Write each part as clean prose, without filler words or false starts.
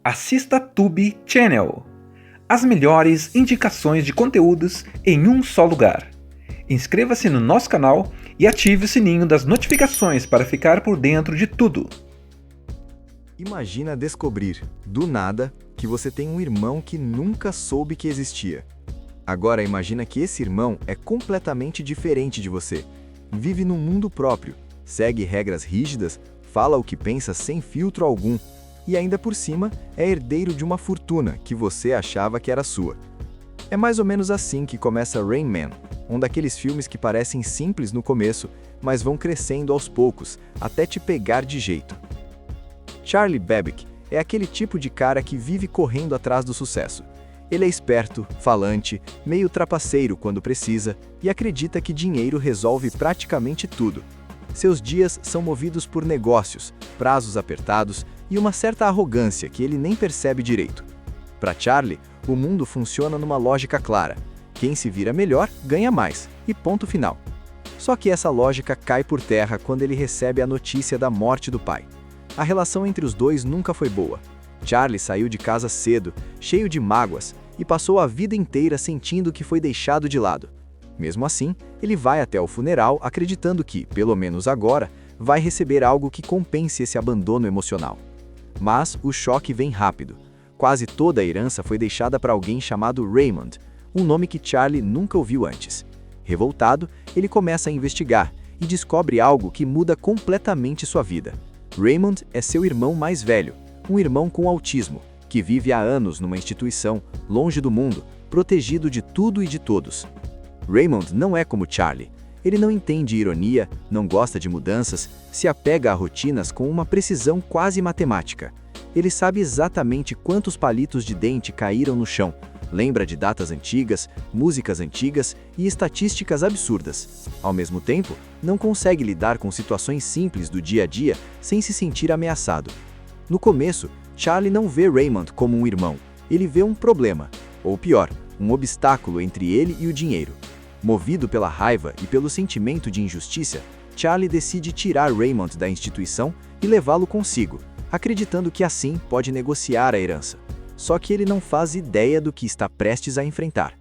Assista Tube Channel. As melhores indicações de conteúdos em um só lugar. Inscreva-se no nosso canal e ative o sininho das notificações para ficar por dentro de tudo. Imagina descobrir, do nada, que você tem um irmão que nunca soube que existia. Agora imagina que esse irmão é completamente diferente de você. Vive num mundo próprio, segue regras rígidas, fala o que pensa sem filtro algum e ainda por cima é herdeiro de uma fortuna que você achava que era sua. É mais ou menos assim que começa Rain Man, um daqueles filmes que parecem simples no começo, mas vão crescendo aos poucos, até te pegar de jeito. Charlie Babbage é aquele tipo de cara que vive correndo atrás do sucesso. Ele é esperto, falante, meio trapaceiro quando precisa e acredita que dinheiro resolve praticamente tudo. Seus dias são movidos por negócios, prazos apertados e uma certa arrogância que ele nem percebe direito. Para Charlie, o mundo funciona numa lógica clara. Quem se vira melhor ganha mais, e ponto final. Só que essa lógica cai por terra quando ele recebe a notícia da morte do pai. A relação entre os dois nunca foi boa. Charlie saiu de casa cedo, cheio de mágoas, e passou a vida inteira sentindo que foi deixado de lado. Mesmo assim, ele vai até o funeral acreditando que, pelo menos agora, vai receber algo que compense esse abandono emocional. Mas o choque vem rápido. Quase toda a herança foi deixada para alguém chamado Raymond, um nome que Charlie nunca ouviu antes. Revoltado, ele começa a investigar e descobre algo que muda completamente sua vida. Raymond é seu irmão mais velho, um irmão com autismo, que vive há anos numa instituição, longe do mundo, protegido de tudo e de todos. Raymond não é como Charlie. Ele não entende ironia, não gosta de mudanças, se apega a rotinas com uma precisão quase matemática. Ele sabe exatamente quantos palitos de dente caíram no chão, lembra de datas antigas, músicas antigas e estatísticas absurdas. Ao mesmo tempo, não consegue lidar com situações simples do dia a dia sem se sentir ameaçado. No começo, Charlie não vê Raymond como um irmão, ele vê um problema, ou pior, um obstáculo entre ele e o dinheiro. Movido pela raiva e pelo sentimento de injustiça, Charlie decide tirar Raymond da instituição e levá-lo consigo, acreditando que assim pode negociar a herança. Só que ele não faz ideia do que está prestes a enfrentar.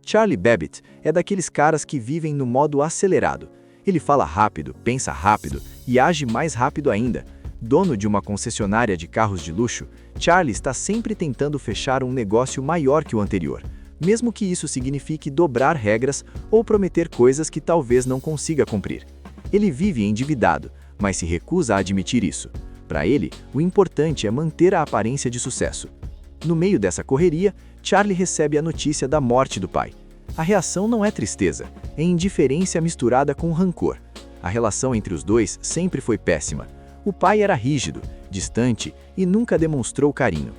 Charlie Babbage é daqueles caras que vivem no modo acelerado. Ele fala rápido, pensa rápido e age mais rápido ainda. Dono de uma concessionária de carros de luxo, Charlie está sempre tentando fechar um negócio maior que o anterior, mesmo que isso signifique dobrar regras ou prometer coisas que talvez não consiga cumprir. Ele vive endividado, mas se recusa a admitir isso. Para ele, o importante é manter a aparência de sucesso. No meio dessa correria, Charlie recebe a notícia da morte do pai. A reação não é tristeza, é indiferença misturada com rancor. A relação entre os dois sempre foi péssima. O pai era rígido, distante e nunca demonstrou carinho.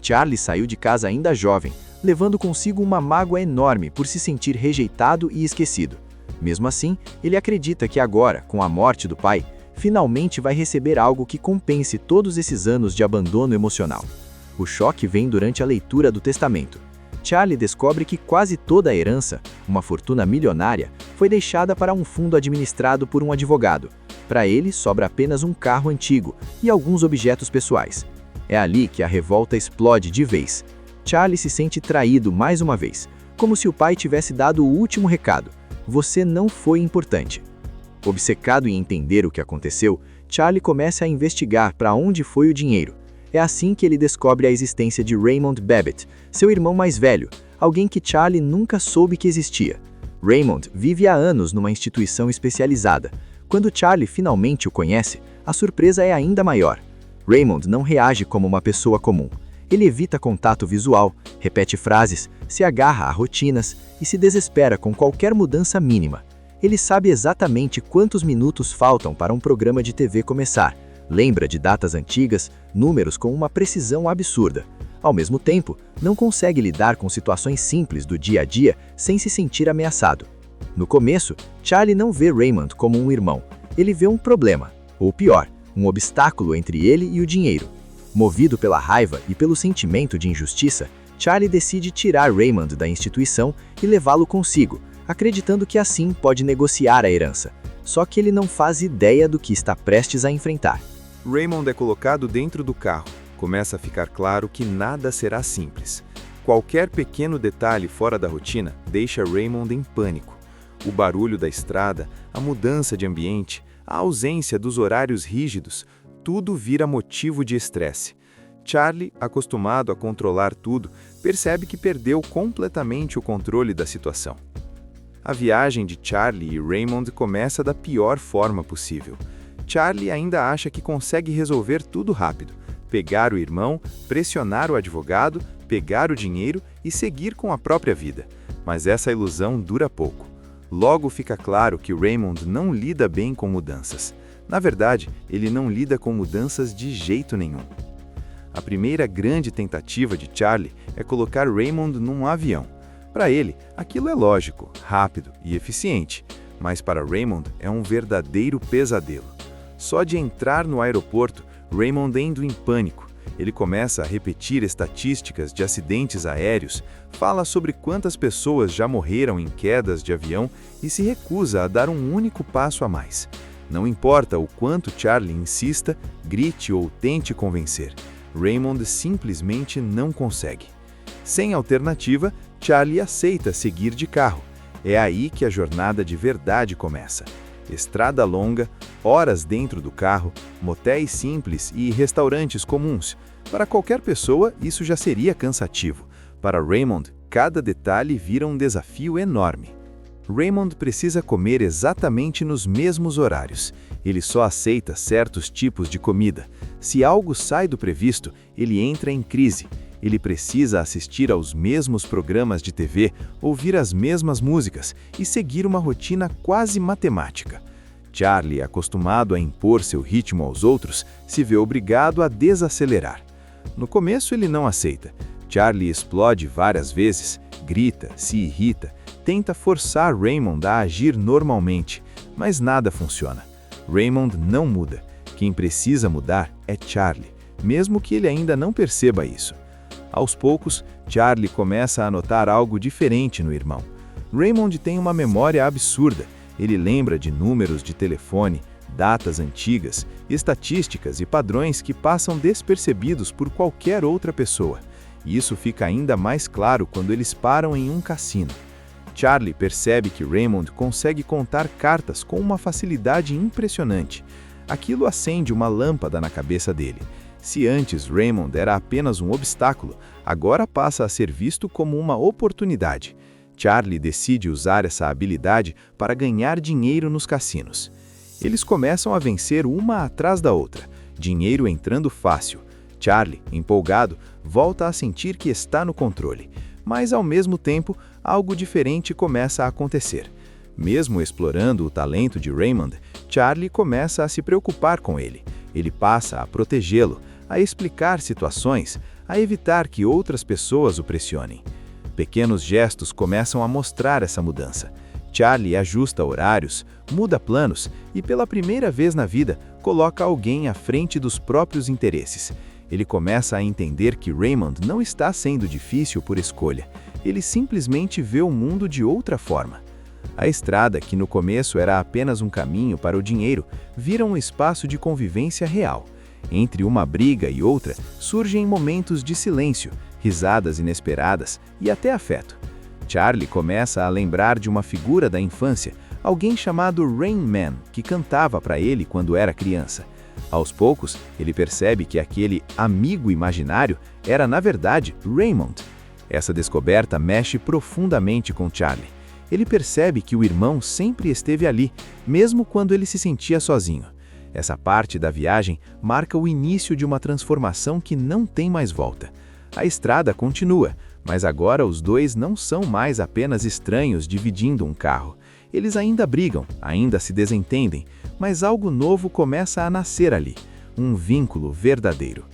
Charlie saiu de casa ainda jovem, levando consigo uma mágoa enorme por se sentir rejeitado e esquecido. Mesmo assim, ele acredita que agora, com a morte do pai, finalmente vai receber algo que compense todos esses anos de abandono emocional. O choque vem durante a leitura do testamento. Charlie descobre que quase toda a herança, uma fortuna milionária, foi deixada para um fundo administrado por um advogado. Para ele, sobra apenas um carro antigo e alguns objetos pessoais. É ali que a revolta explode de vez. Charlie se sente traído mais uma vez, como se o pai tivesse dado o último recado: você não foi importante. Obcecado em entender o que aconteceu, Charlie começa a investigar para onde foi o dinheiro. É assim que ele descobre a existência de Raymond Babbage, seu irmão mais velho, alguém que Charlie nunca soube que existia. Raymond vive há anos numa instituição especializada. Quando Charlie finalmente o conhece, a surpresa é ainda maior. Raymond não reage como uma pessoa comum. Ele evita contato visual, repete frases, se agarra a rotinas e se desespera com qualquer mudança mínima. Ele sabe exatamente quantos minutos faltam para um programa de TV começar, lembra de datas antigas, números com uma precisão absurda. Ao mesmo tempo, não consegue lidar com situações simples do dia a dia sem se sentir ameaçado. No começo, Charlie não vê Raymond como um irmão, ele vê um problema, ou pior, um obstáculo entre ele e o dinheiro. Movido pela raiva e pelo sentimento de injustiça, Charlie decide tirar Raymond da instituição e levá-lo consigo, acreditando que assim pode negociar a herança. Só que ele não faz ideia do que está prestes a enfrentar. Raymond é colocado dentro do carro, começa a ficar claro que nada será simples. Qualquer pequeno detalhe fora da rotina deixa Raymond em pânico. O barulho da estrada, a mudança de ambiente, a ausência dos horários rígidos, tudo vira motivo de estresse. Charlie, acostumado a controlar tudo, percebe que perdeu completamente o controle da situação. A viagem de Charlie e Raymond começa da pior forma possível. Charlie ainda acha que consegue resolver tudo rápido, pegar o irmão, pressionar o advogado, pegar o dinheiro e seguir com a própria vida. Mas essa ilusão dura pouco. Logo fica claro que Raymond não lida bem com mudanças. Na verdade, ele não lida com mudanças de jeito nenhum. A primeira grande tentativa de Charlie é colocar Raymond num avião. Para ele, aquilo é lógico, rápido e eficiente, mas para Raymond é um verdadeiro pesadelo. Só de entrar no aeroporto, Raymond entra em pânico. Ele começa a repetir estatísticas de acidentes aéreos, fala sobre quantas pessoas já morreram em quedas de avião e se recusa a dar um único passo a mais. Não importa o quanto Charlie insista, grite ou tente convencer, Raymond simplesmente não consegue. Sem alternativa, Charlie aceita seguir de carro. É aí que a jornada de verdade começa. Estrada longa, horas dentro do carro, motéis simples e restaurantes comuns. Para qualquer pessoa, isso já seria cansativo. Para Raymond, cada detalhe vira um desafio enorme. Raymond precisa comer exatamente nos mesmos horários. Ele só aceita certos tipos de comida. Se algo sai do previsto, ele entra em crise. Ele precisa assistir aos mesmos programas de TV, ouvir as mesmas músicas e seguir uma rotina quase matemática. Charlie, acostumado a impor seu ritmo aos outros, se vê obrigado a desacelerar. No começo ele não aceita. Charlie explode várias vezes, grita, se irrita, tenta forçar Raymond a agir normalmente, mas nada funciona. Raymond não muda. Quem precisa mudar é Charlie, mesmo que ele ainda não perceba isso. Aos poucos, Charlie começa a notar algo diferente no irmão. Raymond tem uma memória absurda. Ele lembra de números de telefone, datas antigas, estatísticas e padrões que passam despercebidos por qualquer outra pessoa. E isso fica ainda mais claro quando eles param em um cassino. Charlie percebe que Raymond consegue contar cartas com uma facilidade impressionante. Aquilo acende uma lâmpada na cabeça dele. Se antes Raymond era apenas um obstáculo, agora passa a ser visto como uma oportunidade. Charlie decide usar essa habilidade para ganhar dinheiro nos cassinos. Eles começam a vencer uma atrás da outra, dinheiro entrando fácil. Charlie, empolgado, volta a sentir que está no controle, mas ao mesmo tempo, algo diferente começa a acontecer. Mesmo explorando o talento de Raymond, Charlie começa a se preocupar com ele. Ele passa a protegê-lo, a explicar situações, a evitar que outras pessoas o pressionem. Pequenos gestos começam a mostrar essa mudança. Charlie ajusta horários, muda planos e, pela primeira vez na vida, coloca alguém à frente dos próprios interesses. Ele começa a entender que Raymond não está sendo difícil por escolha. Ele simplesmente vê o mundo de outra forma. A estrada, que no começo era apenas um caminho para o dinheiro, vira um espaço de convivência real. Entre uma briga e outra, surgem momentos de silêncio, risadas inesperadas e até afeto. Charlie começa a lembrar de uma figura da infância, alguém chamado Rain Man, que cantava para ele quando era criança. Aos poucos, ele percebe que aquele amigo imaginário era, na verdade, Raymond. Essa descoberta mexe profundamente com Charlie. Ele percebe que o irmão sempre esteve ali, mesmo quando ele se sentia sozinho. Essa parte da viagem marca o início de uma transformação que não tem mais volta. A estrada continua, mas agora os dois não são mais apenas estranhos dividindo um carro. Eles ainda brigam, ainda se desentendem, mas algo novo começa a nascer ali, um vínculo verdadeiro.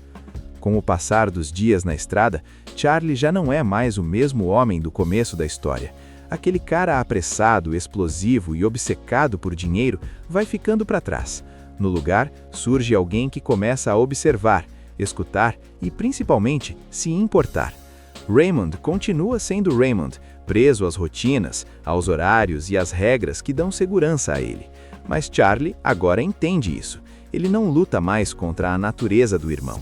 Com o passar dos dias na estrada, Charlie já não é mais o mesmo homem do começo da história. Aquele cara apressado, explosivo e obcecado por dinheiro vai ficando para trás. No lugar, surge alguém que começa a observar, escutar e, principalmente, se importar. Raymond continua sendo Raymond, preso às rotinas, aos horários e às regras que dão segurança a ele. Mas Charlie agora entende isso. Ele não luta mais contra a natureza do irmão.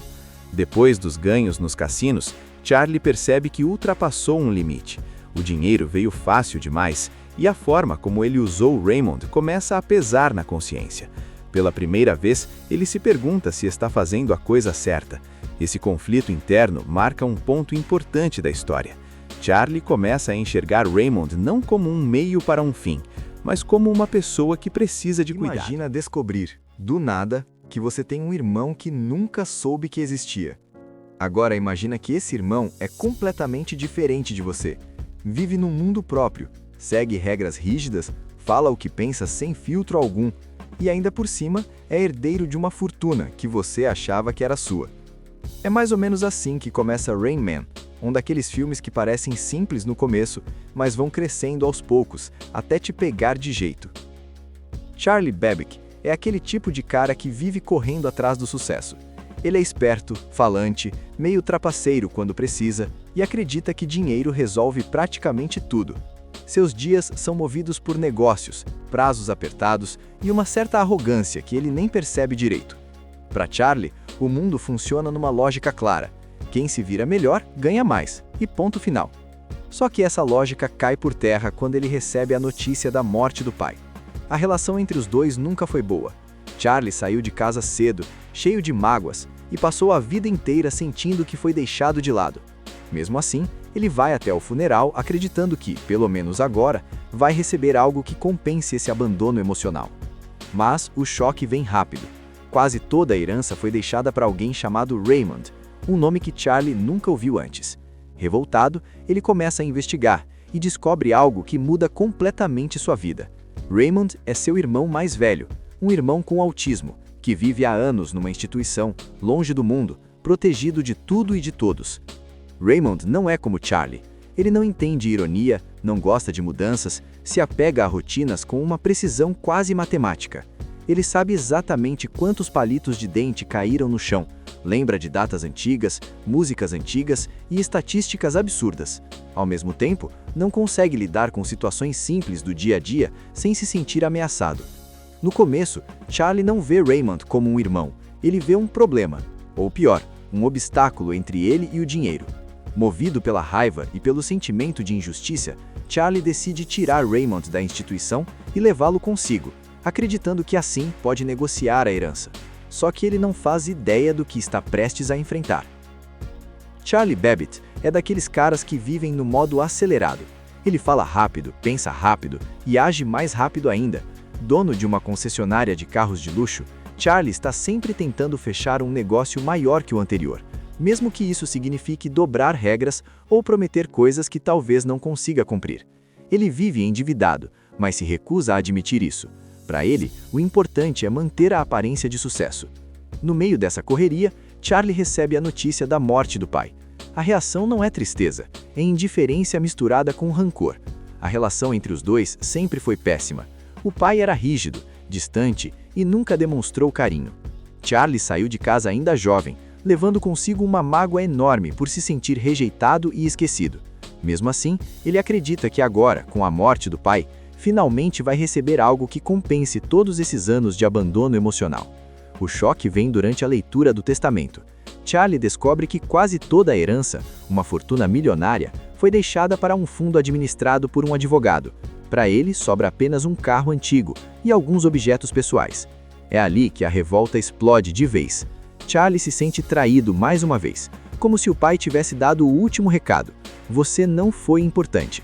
Depois dos ganhos nos cassinos, Charlie percebe que ultrapassou um limite. O dinheiro veio fácil demais e a forma como ele usou Raymond começa a pesar na consciência. Pela primeira vez, ele se pergunta se está fazendo a coisa certa. Esse conflito interno marca um ponto importante da história. Charlie começa a enxergar Raymond não como um meio para um fim, mas como uma pessoa que precisa de cuidado. Imagina descobrir, do nada, que você tem um irmão que nunca soube que existia. Agora imagina que esse irmão é completamente diferente de você. Vive num mundo próprio, segue regras rígidas, fala o que pensa sem filtro algum e ainda por cima é herdeiro de uma fortuna que você achava que era sua. É mais ou menos assim que começa Rain Man, um daqueles filmes que parecem simples no começo, mas vão crescendo aos poucos, até te pegar de jeito. Charlie Babbitt é aquele tipo de cara que vive correndo atrás do sucesso. Ele é esperto, falante, meio trapaceiro quando precisa e acredita que dinheiro resolve praticamente tudo. Seus dias são movidos por negócios, prazos apertados e uma certa arrogância que ele nem percebe direito. Para Charlie, o mundo funciona numa lógica clara. Quem se vira melhor, ganha mais, e ponto final. Só que essa lógica cai por terra quando ele recebe a notícia da morte do pai. A relação entre os dois nunca foi boa. Charlie saiu de casa cedo, cheio de mágoas, e passou a vida inteira sentindo que foi deixado de lado. Mesmo assim, ele vai até o funeral acreditando que, pelo menos agora, vai receber algo que compense esse abandono emocional. Mas o choque vem rápido. Quase toda a herança foi deixada para alguém chamado Raymond, um nome que Charlie nunca ouviu antes. Revoltado, ele começa a investigar e descobre algo que muda completamente sua vida. Raymond é seu irmão mais velho, um irmão com autismo, que vive há anos numa instituição, longe do mundo, protegido de tudo e de todos. Raymond não é como Charlie. Ele não entende ironia, não gosta de mudanças, se apega a rotinas com uma precisão quase matemática. Ele sabe exatamente quantos palitos de dente caíram no chão, lembra de datas antigas, músicas antigas e estatísticas absurdas. Ao mesmo tempo, não consegue lidar com situações simples do dia a dia sem se sentir ameaçado. No começo, Charlie não vê Raymond como um irmão, ele vê um problema, ou pior, um obstáculo entre ele e o dinheiro. Movido pela raiva e pelo sentimento de injustiça, Charlie decide tirar Raymond da instituição e levá-lo consigo, acreditando que assim pode negociar a herança. Só que ele não faz ideia do que está prestes a enfrentar. Charlie Babbitt é daqueles caras que vivem no modo acelerado. Ele fala rápido, pensa rápido e age mais rápido ainda. Dono de uma concessionária de carros de luxo, Charlie está sempre tentando fechar um negócio maior que o anterior, mesmo que isso signifique dobrar regras ou prometer coisas que talvez não consiga cumprir. Ele vive endividado, mas se recusa a admitir isso. Para ele, o importante é manter a aparência de sucesso. No meio dessa correria, Charlie recebe a notícia da morte do pai. A reação não é tristeza, é indiferença misturada com rancor. A relação entre os dois sempre foi péssima. O pai era rígido, distante e nunca demonstrou carinho. Charlie saiu de casa ainda jovem, levando consigo uma mágoa enorme por se sentir rejeitado e esquecido. Mesmo assim, ele acredita que agora, com a morte do pai, finalmente vai receber algo que compense todos esses anos de abandono emocional. O choque vem durante a leitura do testamento. Charlie descobre que quase toda a herança, uma fortuna milionária, foi deixada para um fundo administrado por um advogado. Para ele, sobra apenas um carro antigo e alguns objetos pessoais. É ali que a revolta explode de vez. Charlie se sente traído mais uma vez, como se o pai tivesse dado o último recado: você não foi importante.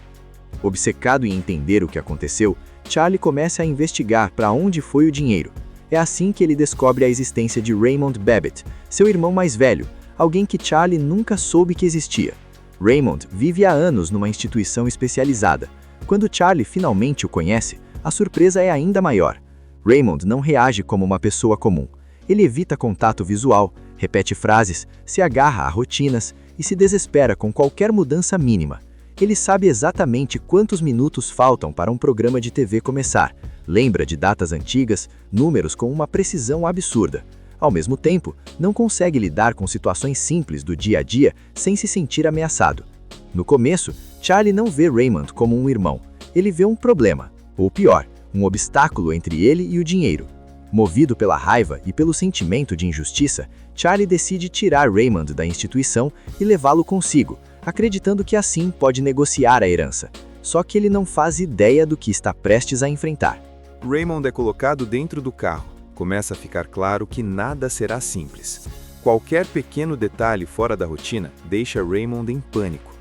Obcecado em entender o que aconteceu, Charlie começa a investigar para onde foi o dinheiro. É assim que ele descobre a existência de Raymond Babbitt, seu irmão mais velho, alguém que Charlie nunca soube que existia. Raymond vive há anos numa instituição especializada. Quando Charlie finalmente o conhece, a surpresa é ainda maior. Raymond não reage como uma pessoa comum. Ele evita contato visual, repete frases, se agarra a rotinas e se desespera com qualquer mudança mínima. Ele sabe exatamente quantos minutos faltam para um programa de TV começar, lembra de datas antigas, números com uma precisão absurda. Ao mesmo tempo, não consegue lidar com situações simples do dia a dia sem se sentir ameaçado. No começo, Charlie não vê Raymond como um irmão, ele vê um problema, ou pior, um obstáculo entre ele e o dinheiro. Movido pela raiva e pelo sentimento de injustiça, Charlie decide tirar Raymond da instituição e levá-lo consigo, acreditando que assim pode negociar a herança. Só que ele não faz ideia do que está prestes a enfrentar. Raymond é colocado dentro do carro. Começa a ficar claro que nada será simples. Qualquer pequeno detalhe fora da rotina deixa Raymond em pânico.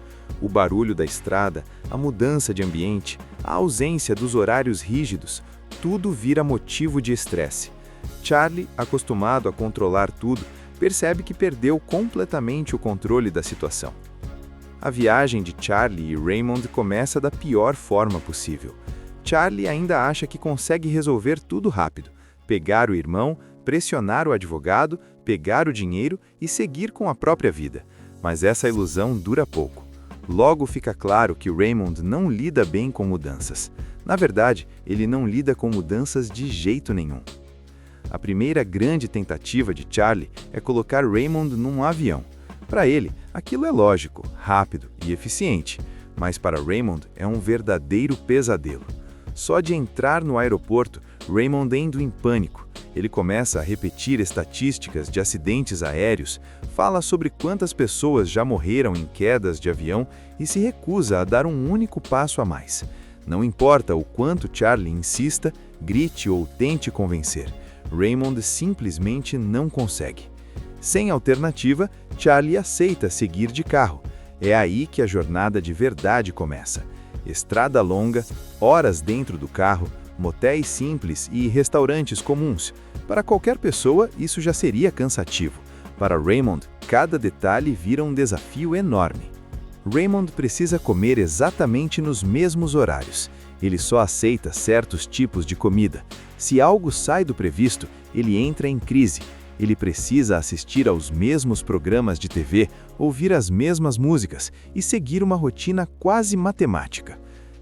O barulho da estrada, a mudança de ambiente, a ausência dos horários rígidos, tudo vira motivo de estresse. Charlie, acostumado a controlar tudo, percebe que perdeu completamente o controle da situação. A viagem de Charlie e Raymond começa da pior forma possível. Charlie ainda acha que consegue resolver tudo rápido, pegar o irmão, pressionar o advogado, pegar o dinheiro e seguir com a própria vida. Mas essa ilusão dura pouco. Logo fica claro que Raymond não lida bem com mudanças. Na verdade, ele não lida com mudanças de jeito nenhum. A primeira grande tentativa de Charlie é colocar Raymond num avião. Para ele, aquilo é lógico, rápido e eficiente, mas para Raymond é um verdadeiro pesadelo. Só de entrar no aeroporto, Raymond entra em pânico. Ele começa a repetir estatísticas de acidentes aéreos, fala sobre quantas pessoas já morreram em quedas de avião e se recusa a dar um único passo a mais. Não importa o quanto Charlie insista, grite ou tente convencer, Raymond simplesmente não consegue. Sem alternativa, Charlie aceita seguir de carro. É aí que a jornada de verdade começa. Estrada longa, horas dentro do carro, motéis simples e restaurantes comuns. Para qualquer pessoa, isso já seria cansativo. Para Raymond, cada detalhe vira um desafio enorme. Raymond precisa comer exatamente nos mesmos horários. Ele só aceita certos tipos de comida. Se algo sai do previsto, ele entra em crise. Ele precisa assistir aos mesmos programas de TV, ouvir as mesmas músicas e seguir uma rotina quase matemática.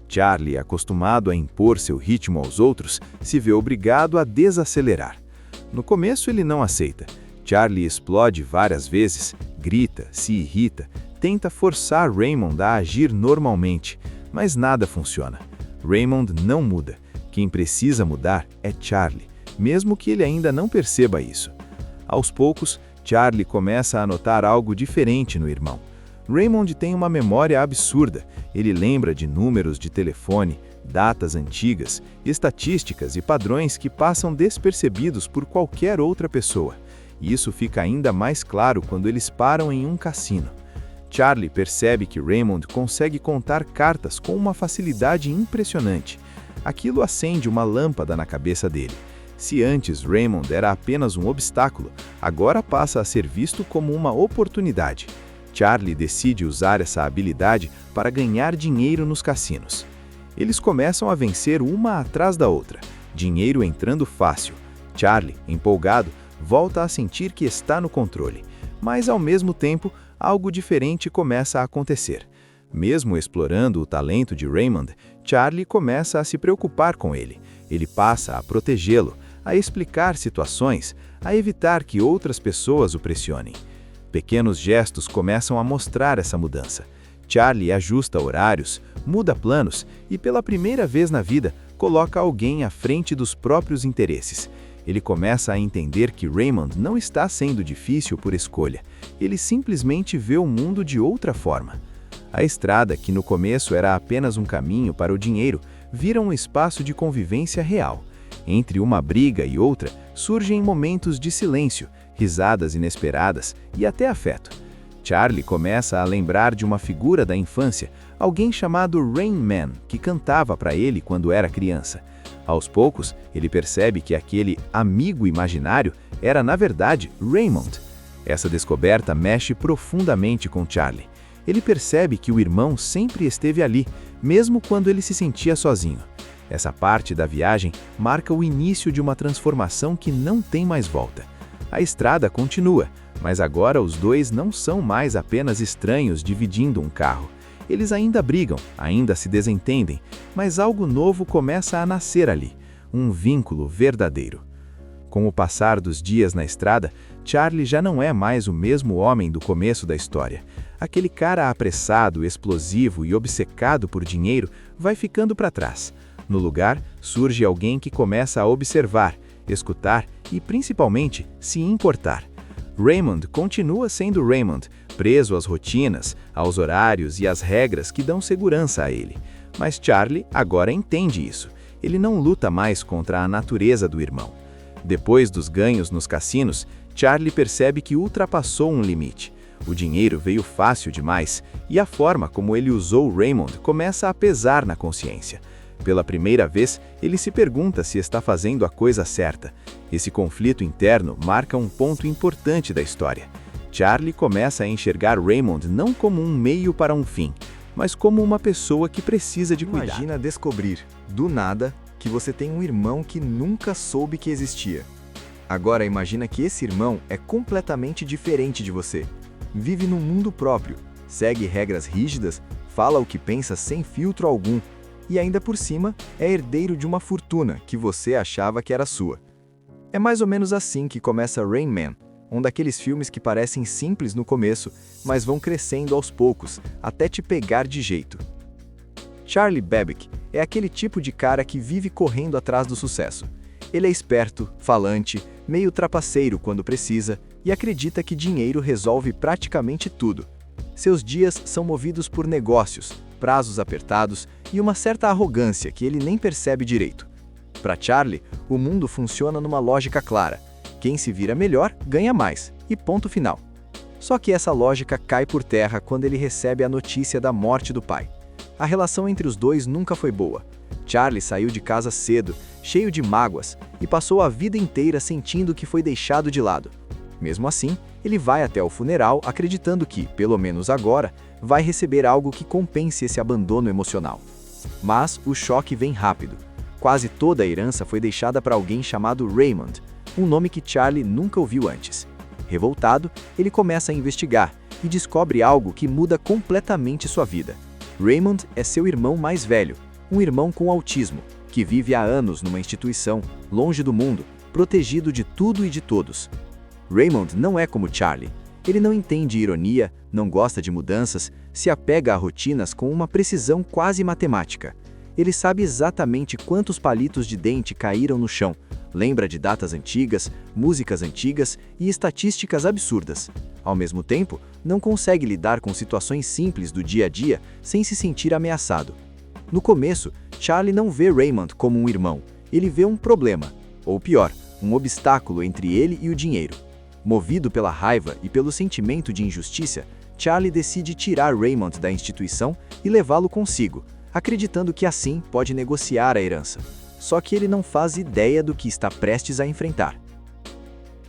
Charlie, acostumado a impor seu ritmo aos outros, se vê obrigado a desacelerar. No começo ele não aceita. Charlie explode várias vezes, grita, se irrita, tenta forçar Raymond a agir normalmente, mas nada funciona. Raymond não muda. Quem precisa mudar é Charlie, mesmo que ele ainda não perceba isso. Aos poucos, Charlie começa a notar algo diferente no irmão. Raymond tem uma memória absurda. Ele lembra de números de telefone, datas antigas, estatísticas e padrões que passam despercebidos por qualquer outra pessoa. E isso fica ainda mais claro quando eles param em um cassino. Charlie percebe que Raymond consegue contar cartas com uma facilidade impressionante. Aquilo acende uma lâmpada na cabeça dele. Se antes Raymond era apenas um obstáculo, agora passa a ser visto como uma oportunidade. Charlie decide usar essa habilidade para ganhar dinheiro nos cassinos. Eles começam a vencer uma atrás da outra, dinheiro entrando fácil. Charlie, empolgado, volta a sentir que está no controle, mas ao mesmo tempo, algo diferente começa a acontecer. Mesmo explorando o talento de Raymond, Charlie começa a se preocupar com ele. Ele passa a protegê-lo, a explicar situações, a evitar que outras pessoas o pressionem. Pequenos gestos começam a mostrar essa mudança. Charlie ajusta horários, muda planos e, pela primeira vez na vida, coloca alguém à frente dos próprios interesses. Ele começa a entender que Raymond não está sendo difícil por escolha. Ele simplesmente vê o mundo de outra forma. A estrada, que no começo era apenas um caminho para o dinheiro, vira um espaço de convivência real. Entre uma briga e outra, surgem momentos de silêncio, risadas inesperadas e até afeto. Charlie começa a lembrar de uma figura da infância, alguém chamado Rain Man, que cantava para ele quando era criança. Aos poucos, ele percebe que aquele amigo imaginário era, na verdade, Raymond. Essa descoberta mexe profundamente com Charlie. Ele percebe que o irmão sempre esteve ali, mesmo quando ele se sentia sozinho. Essa parte da viagem marca o início de uma transformação que não tem mais volta. A estrada continua, mas agora os dois não são mais apenas estranhos dividindo um carro. Eles ainda brigam, ainda se desentendem, mas algo novo começa a nascer ali, um vínculo verdadeiro. Com o passar dos dias na estrada, Charlie já não é mais o mesmo homem do começo da história. Aquele cara apressado, explosivo e obcecado por dinheiro vai ficando para trás. No lugar, surge alguém que começa a observar, escutar e, principalmente, se importar. Raymond continua sendo Raymond, preso às rotinas, aos horários e às regras que dão segurança a ele. Mas Charlie agora entende isso. Ele não luta mais contra a natureza do irmão. Depois dos ganhos nos cassinos, Charlie percebe que ultrapassou um limite. O dinheiro veio fácil demais e a forma como ele usou Raymond começa a pesar na consciência. Pela primeira vez, ele se pergunta se está fazendo a coisa certa. Esse conflito interno marca um ponto importante da história. Charlie começa a enxergar Raymond não como um meio para um fim, mas como uma pessoa que precisa de cuidado. Imagina descobrir, do nada, que você tem um irmão que nunca soube que existia. Agora imagina que esse irmão é completamente diferente de você. Vive num mundo próprio, segue regras rígidas, fala o que pensa sem filtro algum, e ainda por cima é herdeiro de uma fortuna que você achava que era sua. É mais ou menos assim que começa Rain Man, um daqueles filmes que parecem simples no começo, mas vão crescendo aos poucos, até te pegar de jeito. Charlie Babbitt é aquele tipo de cara que vive correndo atrás do sucesso. Ele é esperto, falante, meio trapaceiro quando precisa e acredita que dinheiro resolve praticamente tudo. Seus dias são movidos por negócios, prazos apertados e uma certa arrogância que ele nem percebe direito. Para Charlie, o mundo funciona numa lógica clara. Quem se vira melhor, ganha mais, e ponto final. Só que essa lógica cai por terra quando ele recebe a notícia da morte do pai. A relação entre os dois nunca foi boa. Charlie saiu de casa cedo, cheio de mágoas, e passou a vida inteira sentindo que foi deixado de lado. Mesmo assim, ele vai até o funeral acreditando que, pelo menos agora, vai receber algo que compense esse abandono emocional. Mas o choque vem rápido. Quase toda a herança foi deixada para alguém chamado Raymond, um nome que Charlie nunca ouviu antes. Revoltado, ele começa a investigar e descobre algo que muda completamente sua vida. Raymond é seu irmão mais velho, um irmão com autismo, que vive há anos numa instituição, longe do mundo, protegido de tudo e de todos. Raymond não é como Charlie. Ele não entende ironia, não gosta de mudanças, se apega a rotinas com uma precisão quase matemática. Ele sabe exatamente quantos palitos de dente caíram no chão, lembra de datas antigas, músicas antigas e estatísticas absurdas. Ao mesmo tempo, não consegue lidar com situações simples do dia a dia sem se sentir ameaçado. No começo, Charlie não vê Raymond como um irmão, ele vê um problema, ou pior, um obstáculo entre ele e o dinheiro. Movido pela raiva e pelo sentimento de injustiça, Charlie decide tirar Raymond da instituição e levá-lo consigo, acreditando que assim pode negociar a herança. Só que ele não faz ideia do que está prestes a enfrentar.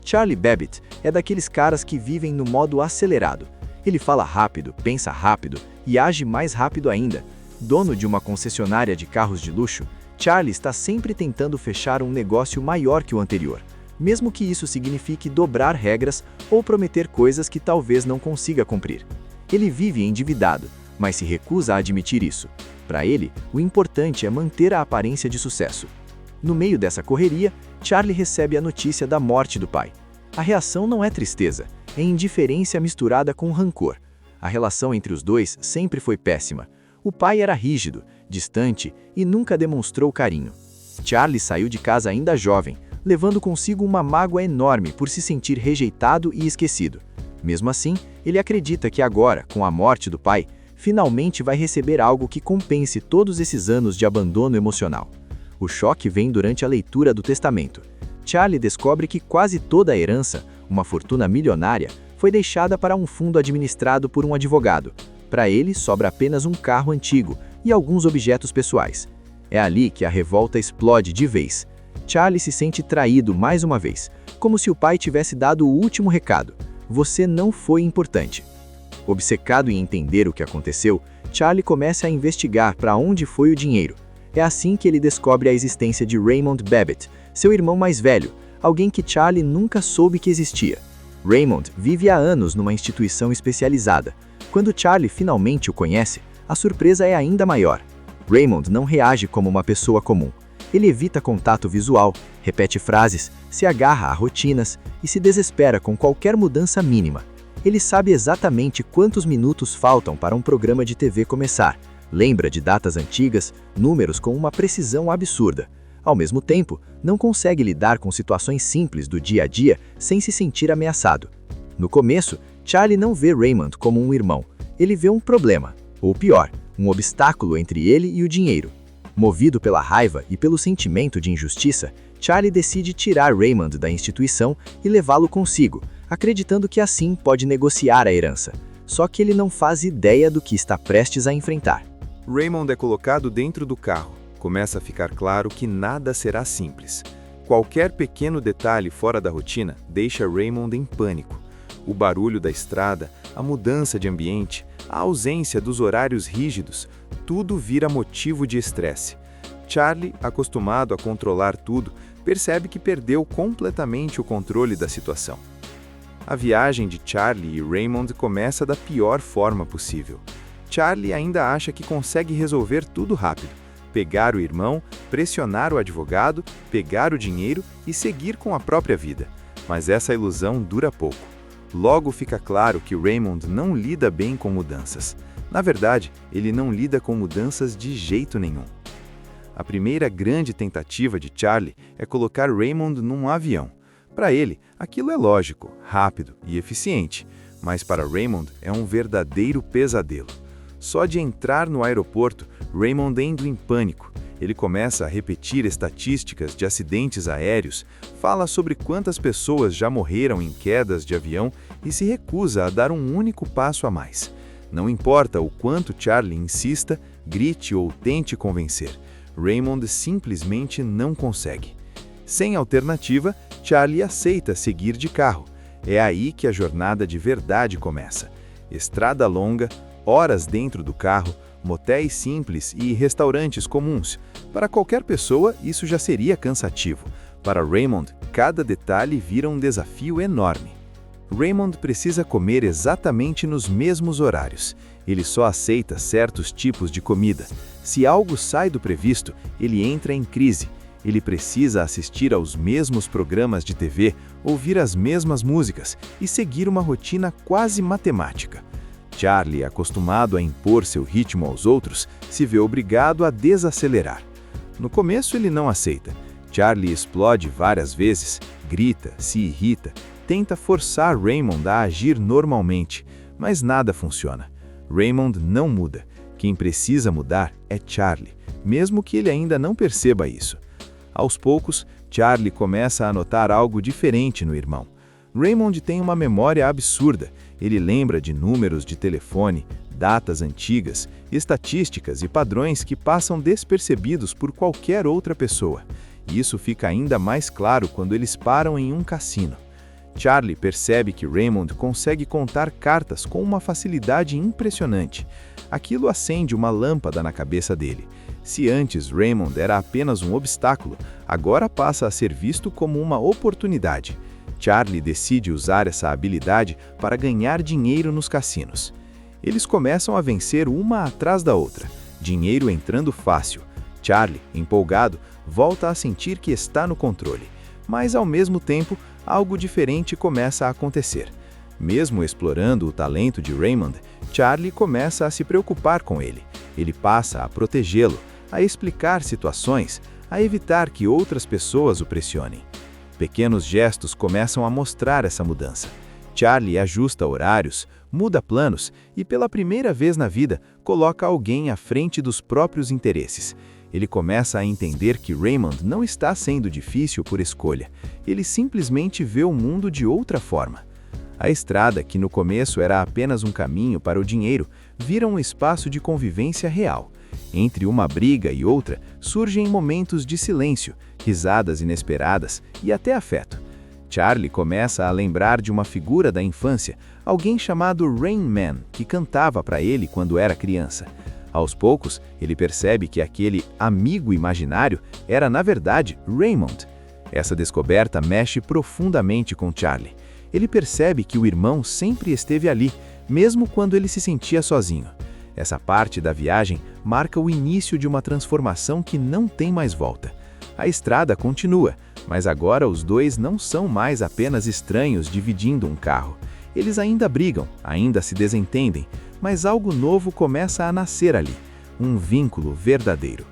Charlie Babbitt é daqueles caras que vivem no modo acelerado. Ele fala rápido, pensa rápido e age mais rápido ainda. Dono de uma concessionária de carros de luxo, Charlie está sempre tentando fechar um negócio maior que o anterior, mesmo que isso signifique dobrar regras ou prometer coisas que talvez não consiga cumprir. Ele vive endividado, mas se recusa a admitir isso. Para ele, o importante é manter a aparência de sucesso. No meio dessa correria, Charlie recebe a notícia da morte do pai. A reação não é tristeza, é indiferença misturada com rancor. A relação entre os dois sempre foi péssima. O pai era rígido, distante e nunca demonstrou carinho. Charlie saiu de casa ainda jovem, levando consigo uma mágoa enorme por se sentir rejeitado e esquecido. Mesmo assim, ele acredita que agora, com a morte do pai, finalmente vai receber algo que compense todos esses anos de abandono emocional. O choque vem durante a leitura do testamento. Charlie descobre que quase toda a herança, uma fortuna milionária, foi deixada para um fundo administrado por um advogado. Para ele, sobra apenas um carro antigo e alguns objetos pessoais. É ali que a revolta explode de vez. Charlie se sente traído mais uma vez, como se o pai tivesse dado o último recado: você não foi importante. Obcecado em entender o que aconteceu, Charlie começa a investigar para onde foi o dinheiro. É assim que ele descobre a existência de Raymond Babbitt, seu irmão mais velho, alguém que Charlie nunca soube que existia. Raymond vive há anos numa instituição especializada. Quando Charlie finalmente o conhece, a surpresa é ainda maior. Raymond não reage como uma pessoa comum. Ele evita contato visual, repete frases, se agarra a rotinas e se desespera com qualquer mudança mínima. Ele sabe exatamente quantos minutos faltam para um programa de TV começar, lembra de datas antigas, números com uma precisão absurda. Ao mesmo tempo, não consegue lidar com situações simples do dia a dia sem se sentir ameaçado. No começo, Charlie não vê Raymond como um irmão. Ele vê um problema, ou pior, um obstáculo entre ele e o dinheiro. Movido pela raiva e pelo sentimento de injustiça, Charlie decide tirar Raymond da instituição e levá-lo consigo, acreditando que assim pode negociar a herança. Só que ele não faz ideia do que está prestes a enfrentar. Raymond é colocado dentro do carro. Começa a ficar claro que nada será simples. Qualquer pequeno detalhe fora da rotina deixa Raymond em pânico. O barulho da estrada, a mudança de ambiente, a ausência dos horários rígidos, tudo vira motivo de estresse. Charlie, acostumado a controlar tudo, percebe que perdeu completamente o controle da situação. A viagem de Charlie e Raymond começa da pior forma possível. Charlie ainda acha que consegue resolver tudo rápido, pegar o irmão, pressionar o advogado, pegar o dinheiro e seguir com a própria vida. Mas essa ilusão dura pouco. Logo fica claro que Raymond não lida bem com mudanças. Na verdade, ele não lida com mudanças de jeito nenhum. A primeira grande tentativa de Charlie é colocar Raymond num avião. Para ele, aquilo é lógico, rápido e eficiente, mas para Raymond é um verdadeiro pesadelo. Só de entrar no aeroporto, Raymond entra em pânico. Ele começa a repetir estatísticas de acidentes aéreos, fala sobre quantas pessoas já morreram em quedas de avião e se recusa a dar um único passo a mais. Não importa o quanto Charlie insista, grite ou tente convencer, Raymond simplesmente não consegue. Sem alternativa, Charlie aceita seguir de carro. É aí que a jornada de verdade começa. Estrada longa, horas dentro do carro, motéis simples e restaurantes comuns. Para qualquer pessoa, isso já seria cansativo. Para Raymond, cada detalhe vira um desafio enorme. Raymond precisa comer exatamente nos mesmos horários. Ele só aceita certos tipos de comida. Se algo sai do previsto, ele entra em crise. Ele precisa assistir aos mesmos programas de TV, ouvir as mesmas músicas e seguir uma rotina quase matemática. Charlie, acostumado a impor seu ritmo aos outros, se vê obrigado a desacelerar. No começo ele não aceita. Charlie explode várias vezes, grita, se irrita, tenta forçar Raymond a agir normalmente, mas nada funciona. Raymond não muda. Quem precisa mudar é Charlie, mesmo que ele ainda não perceba isso. Aos poucos, Charlie começa a notar algo diferente no irmão. Raymond tem uma memória absurda. Ele lembra de números de telefone, datas antigas, estatísticas e padrões que passam despercebidos por qualquer outra pessoa. E isso fica ainda mais claro quando eles param em um cassino. Charlie percebe que Raymond consegue contar cartas com uma facilidade impressionante. Aquilo acende uma lâmpada na cabeça dele. Se antes Raymond era apenas um obstáculo, agora passa a ser visto como uma oportunidade. Charlie decide usar essa habilidade para ganhar dinheiro nos cassinos. Eles começam a vencer uma atrás da outra, dinheiro entrando fácil. Charlie, empolgado, volta a sentir que está no controle. Mas, ao mesmo tempo, algo diferente começa a acontecer. Mesmo explorando o talento de Raymond, Charlie começa a se preocupar com ele. Ele passa a protegê-lo, a explicar situações, a evitar que outras pessoas o pressionem. Pequenos gestos começam a mostrar essa mudança. Charlie ajusta horários, muda planos e, pela primeira vez na vida, coloca alguém à frente dos próprios interesses. Ele começa a entender que Raymond não está sendo difícil por escolha. Ele simplesmente vê o mundo de outra forma. A estrada, que no começo era apenas um caminho para o dinheiro, vira um espaço de convivência real. Entre uma briga e outra, surgem momentos de silêncio, risadas inesperadas e até afeto. Charlie começa a lembrar de uma figura da infância, alguém chamado Rain Man, que cantava para ele quando era criança. Aos poucos, ele percebe que aquele amigo imaginário era, na verdade, Raymond. Essa descoberta mexe profundamente com Charlie. Ele percebe que o irmão sempre esteve ali, mesmo quando ele se sentia sozinho. Essa parte da viagem marca o início de uma transformação que não tem mais volta. A estrada continua, mas agora os dois não são mais apenas estranhos dividindo um carro. Eles ainda brigam, ainda se desentendem, mas algo novo começa a nascer ali, um vínculo verdadeiro.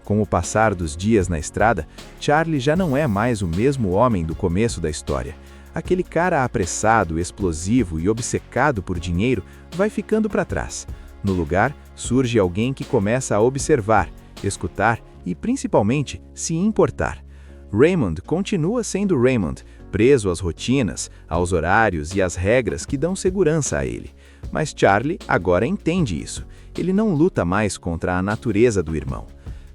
Com o passar dos dias na estrada, Charlie já não é mais o mesmo homem do começo da história. Aquele cara apressado, explosivo e obcecado por dinheiro vai ficando para trás. No lugar, surge alguém que começa a observar, escutar e, principalmente, se importar. Raymond continua sendo Raymond, preso às rotinas, aos horários e às regras que dão segurança a ele. Mas Charlie agora entende isso. Ele não luta mais contra a natureza do irmão.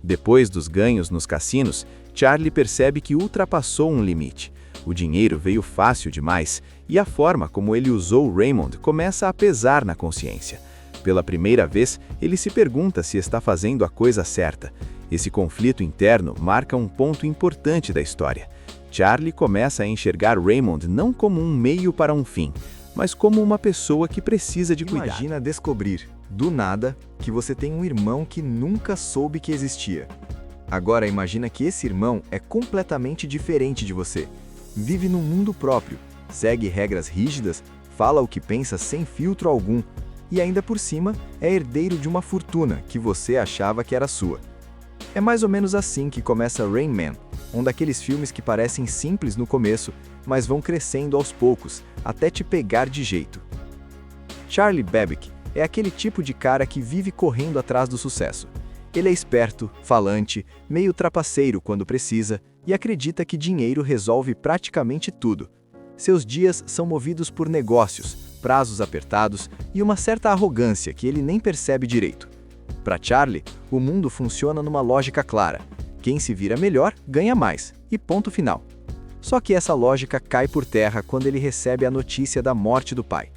Depois dos ganhos nos cassinos, Charlie percebe que ultrapassou um limite. O dinheiro veio fácil demais e a forma como ele usou Raymond começa a pesar na consciência. Pela primeira vez, ele se pergunta se está fazendo a coisa certa. Esse conflito interno marca um ponto importante da história. Charlie começa a enxergar Raymond não como um meio para um fim, mas como uma pessoa que precisa de cuidado. Imagina descobrir, do nada, que você tem um irmão que nunca soube que existia. Agora imagina que esse irmão é completamente diferente de você. Vive num mundo próprio, segue regras rígidas, fala o que pensa sem filtro algum e ainda por cima é herdeiro de uma fortuna que você achava que era sua. É mais ou menos assim que começa Rain Man, um daqueles filmes que parecem simples no começo, mas vão crescendo aos poucos, até te pegar de jeito. Charlie Babbitt é aquele tipo de cara que vive correndo atrás do sucesso. Ele é esperto, falante, meio trapaceiro quando precisa e acredita que dinheiro resolve praticamente tudo. Seus dias são movidos por negócios, prazos apertados e uma certa arrogância que ele nem percebe direito. Para Charlie, o mundo funciona numa lógica clara. Quem se vira melhor, ganha mais, e ponto final. Só que essa lógica cai por terra quando ele recebe a notícia da morte do pai.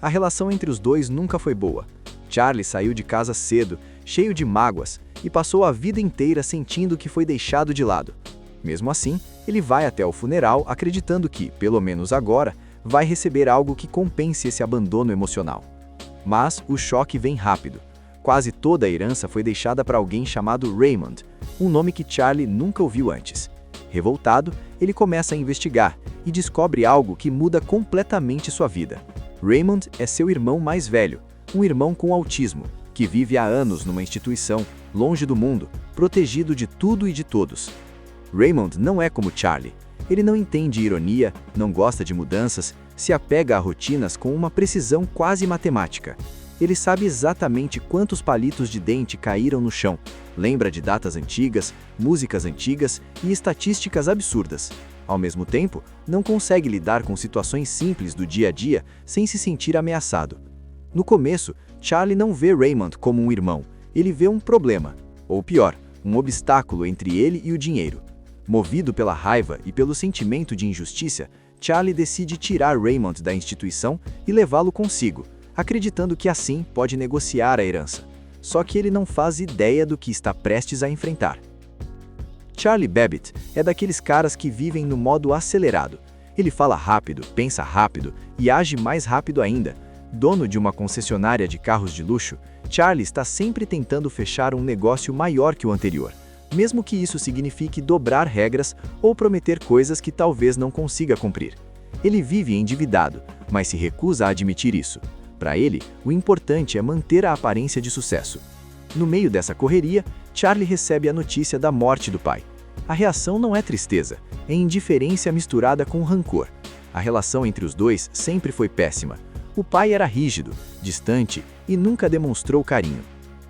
A relação entre os dois nunca foi boa. Charlie saiu de casa cedo, cheio de mágoas, e passou a vida inteira sentindo que foi deixado de lado. Mesmo assim, ele vai até o funeral acreditando que, pelo menos agora, vai receber algo que compense esse abandono emocional. Mas o choque vem rápido. Quase toda a herança foi deixada para alguém chamado Raymond, um nome que Charlie nunca ouviu antes. Revoltado, ele começa a investigar e descobre algo que muda completamente sua vida. Raymond é seu irmão mais velho, um irmão com autismo, que vive há anos numa instituição, longe do mundo, protegido de tudo e de todos. Raymond não é como Charlie. Ele não entende ironia, não gosta de mudanças, se apega a rotinas com uma precisão quase matemática. Ele sabe exatamente quantos palitos de dente caíram no chão, lembra de datas antigas, músicas antigas e estatísticas absurdas. Ao mesmo tempo, não consegue lidar com situações simples do dia a dia sem se sentir ameaçado. No começo, Charlie não vê Raymond como um irmão, ele vê um problema, ou pior, um obstáculo entre ele e o dinheiro. Movido pela raiva e pelo sentimento de injustiça, Charlie decide tirar Raymond da instituição e levá-lo consigo, acreditando que assim pode negociar a herança. Só que ele não faz ideia do que está prestes a enfrentar. Charlie Babbitt é daqueles caras que vivem no modo acelerado. Ele fala rápido, pensa rápido e age mais rápido ainda. Dono de uma concessionária de carros de luxo, Charlie está sempre tentando fechar um negócio maior que o anterior, mesmo que isso signifique dobrar regras ou prometer coisas que talvez não consiga cumprir. Ele vive endividado, mas se recusa a admitir isso. Para ele, o importante é manter a aparência de sucesso. No meio dessa correria, Charlie recebe a notícia da morte do pai. A reação não é tristeza, é indiferença misturada com rancor. A relação entre os dois sempre foi péssima. O pai era rígido, distante e nunca demonstrou carinho.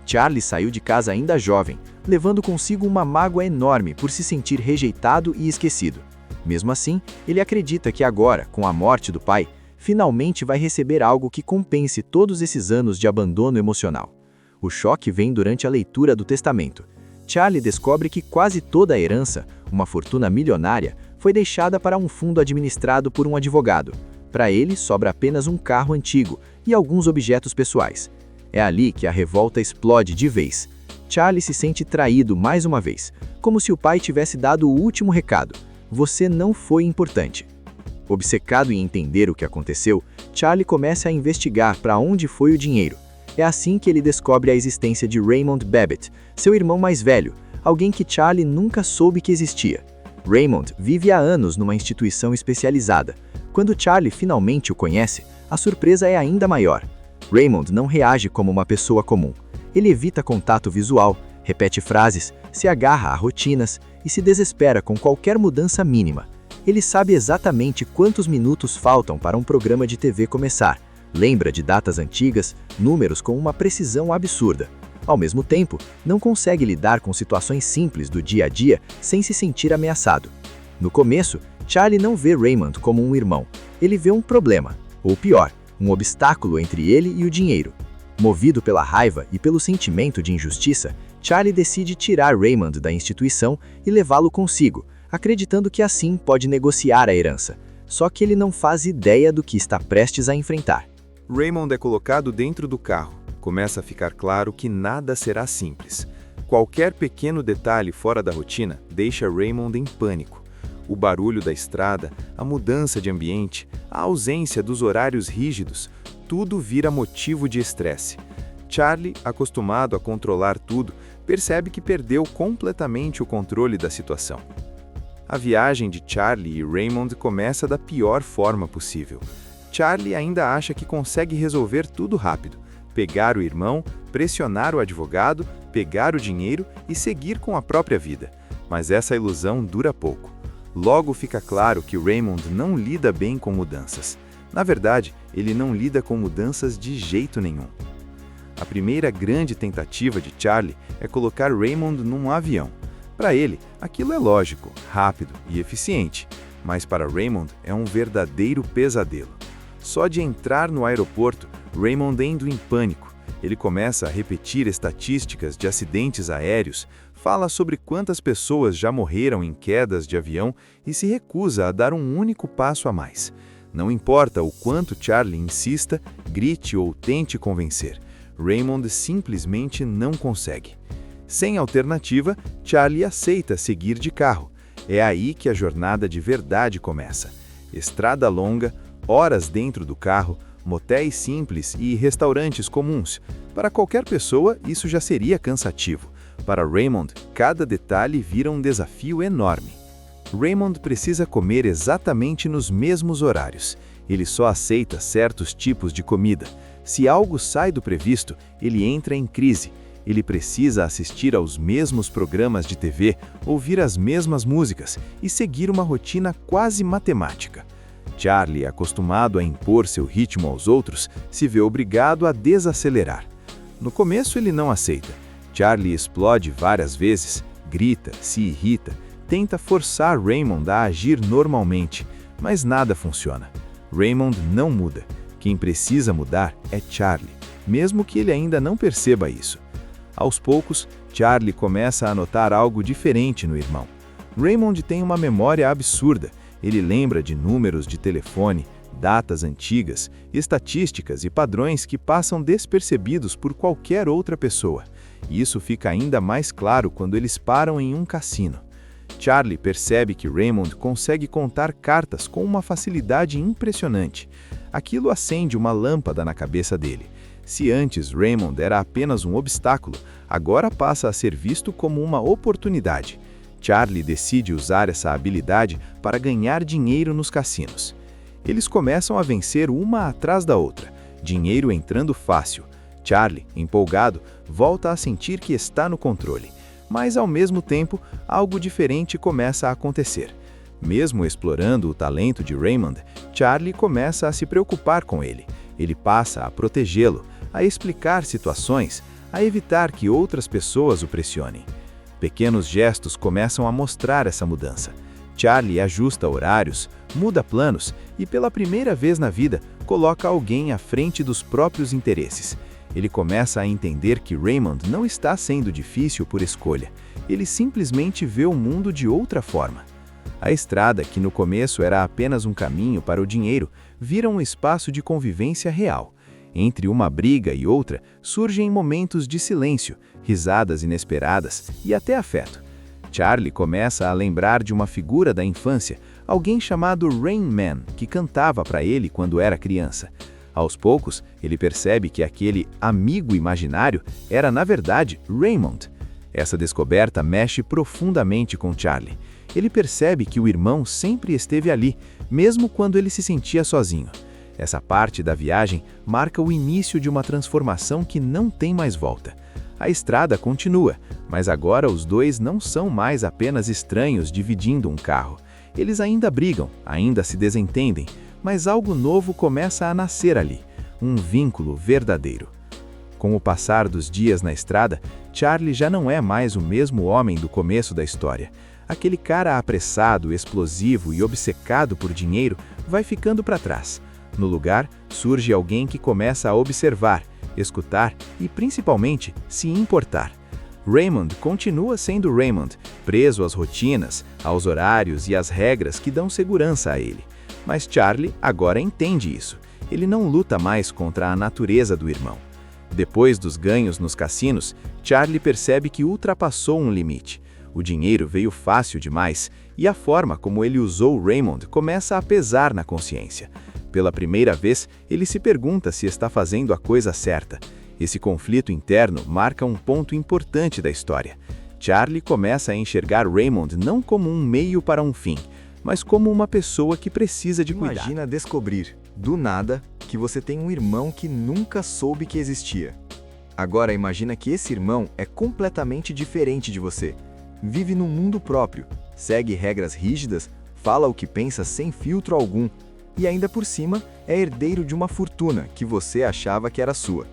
Charlie saiu de casa ainda jovem, levando consigo uma mágoa enorme por se sentir rejeitado e esquecido. Mesmo assim, ele acredita que agora, com a morte do pai, finalmente vai receber algo que compense todos esses anos de abandono emocional. O choque vem durante a leitura do testamento. Charlie descobre que quase toda a herança, uma fortuna milionária, foi deixada para um fundo administrado por um advogado. Para ele, sobra apenas um carro antigo e alguns objetos pessoais. É ali que a revolta explode de vez. Charlie se sente traído mais uma vez, como se o pai tivesse dado o último recado: você não foi importante. Obcecado em entender o que aconteceu, Charlie começa a investigar para onde foi o dinheiro. É assim que ele descobre a existência de Raymond Babbitt, seu irmão mais velho, alguém que Charlie nunca soube que existia. Raymond vive há anos numa instituição especializada. Quando Charlie finalmente o conhece, a surpresa é ainda maior. Raymond não reage como uma pessoa comum. Ele evita contato visual, repete frases, se agarra a rotinas e se desespera com qualquer mudança mínima. Ele sabe exatamente quantos minutos faltam para um programa de TV começar, lembra de datas antigas, números com uma precisão absurda. Ao mesmo tempo, não consegue lidar com situações simples do dia a dia sem se sentir ameaçado. No começo, Charlie não vê Raymond como um irmão, ele vê um problema, ou pior, um obstáculo entre ele e o dinheiro. Movido pela raiva e pelo sentimento de injustiça, Charlie decide tirar Raymond da instituição e levá-lo consigo, acreditando que assim pode negociar a herança. Só que ele não faz ideia do que está prestes a enfrentar. Raymond é colocado dentro do carro. Começa a ficar claro que nada será simples. Qualquer pequeno detalhe fora da rotina deixa Raymond em pânico. O barulho da estrada, a mudança de ambiente, a ausência dos horários rígidos, tudo vira motivo de estresse. Charlie, acostumado a controlar tudo, percebe que perdeu completamente o controle da situação. A viagem de Charlie e Raymond começa da pior forma possível. Charlie ainda acha que consegue resolver tudo rápido, pegar o irmão, pressionar o advogado, pegar o dinheiro e seguir com a própria vida. Mas essa ilusão dura pouco. Logo fica claro que Raymond não lida bem com mudanças. Na verdade, ele não lida com mudanças de jeito nenhum. A primeira grande tentativa de Charlie é colocar Raymond num avião. Para ele, aquilo é lógico, rápido e eficiente, mas para Raymond é um verdadeiro pesadelo. Só de entrar no aeroporto, Raymond entra em pânico. Ele começa a repetir estatísticas de acidentes aéreos, fala sobre quantas pessoas já morreram em quedas de avião e se recusa a dar um único passo a mais. Não importa o quanto Charlie insista, grite ou tente convencer, Raymond simplesmente não consegue. Sem alternativa, Charlie aceita seguir de carro. É aí que a jornada de verdade começa. Estrada longa, horas dentro do carro, motéis simples e restaurantes comuns. Para qualquer pessoa, isso já seria cansativo. Para Raymond, cada detalhe vira um desafio enorme. Raymond precisa comer exatamente nos mesmos horários. Ele só aceita certos tipos de comida. Se algo sai do previsto, ele entra em crise. Ele precisa assistir aos mesmos programas de TV, ouvir as mesmas músicas e seguir uma rotina quase matemática. Charlie, acostumado a impor seu ritmo aos outros, se vê obrigado a desacelerar. No começo ele não aceita. Charlie explode várias vezes, grita, se irrita, tenta forçar Raymond a agir normalmente, mas nada funciona. Raymond não muda. Quem precisa mudar é Charlie, mesmo que ele ainda não perceba isso. Aos poucos, Charlie começa a notar algo diferente no irmão. Raymond tem uma memória absurda. Ele lembra de números de telefone, datas antigas, estatísticas e padrões que passam despercebidos por qualquer outra pessoa. E isso fica ainda mais claro quando eles param em um cassino. Charlie percebe que Raymond consegue contar cartas com uma facilidade impressionante. Aquilo acende uma lâmpada na cabeça dele. Se antes Raymond era apenas um obstáculo, agora passa a ser visto como uma oportunidade. Charlie decide usar essa habilidade para ganhar dinheiro nos cassinos. Eles começam a vencer uma atrás da outra, dinheiro entrando fácil. Charlie, empolgado, volta a sentir que está no controle. Mas, ao mesmo tempo, algo diferente começa a acontecer. Mesmo explorando o talento de Raymond, Charlie começa a se preocupar com ele. Ele passa a protegê-lo, a explicar situações, a evitar que outras pessoas o pressionem. Pequenos gestos começam a mostrar essa mudança. Charlie ajusta horários, muda planos e, pela primeira vez na vida, coloca alguém à frente dos próprios interesses. Ele começa a entender que Raymond não está sendo difícil por escolha. Ele simplesmente vê o mundo de outra forma. A estrada, que no começo era apenas um caminho para o dinheiro, vira um espaço de convivência real. Entre uma briga e outra, surgem momentos de silêncio, risadas inesperadas e até afeto. Charlie começa a lembrar de uma figura da infância, alguém chamado Rain Man, que cantava para ele quando era criança. Aos poucos, ele percebe que aquele amigo imaginário era, na verdade, Raymond. Essa descoberta mexe profundamente com Charlie. Ele percebe que o irmão sempre esteve ali, mesmo quando ele se sentia sozinho. Essa parte da viagem marca o início de uma transformação que não tem mais volta. A estrada continua, mas agora os dois não são mais apenas estranhos dividindo um carro. Eles ainda brigam, ainda se desentendem, mas algo novo começa a nascer ali, um vínculo verdadeiro. Com o passar dos dias na estrada, Charlie já não é mais o mesmo homem do começo da história. Aquele cara apressado, explosivo e obcecado por dinheiro vai ficando para trás. No lugar, surge alguém que começa a observar, escutar e, principalmente, se importar. Raymond continua sendo Raymond, preso às rotinas, aos horários e às regras que dão segurança a ele. Mas Charlie agora entende isso. Ele não luta mais contra a natureza do irmão. Depois dos ganhos nos cassinos, Charlie percebe que ultrapassou um limite. O dinheiro veio fácil demais e a forma como ele usou Raymond começa a pesar na consciência. Pela primeira vez, ele se pergunta se está fazendo a coisa certa. Esse conflito interno marca um ponto importante da história. Charlie começa a enxergar Raymond não como um meio para um fim, mas como uma pessoa que precisa de cuidado. Imagina descobrir, do nada, que você tem um irmão que nunca soube que existia. Agora imagina que esse irmão é completamente diferente de você. Vive num mundo próprio, segue regras rígidas, fala o que pensa sem filtro algum e ainda por cima é herdeiro de uma fortuna que você achava que era sua.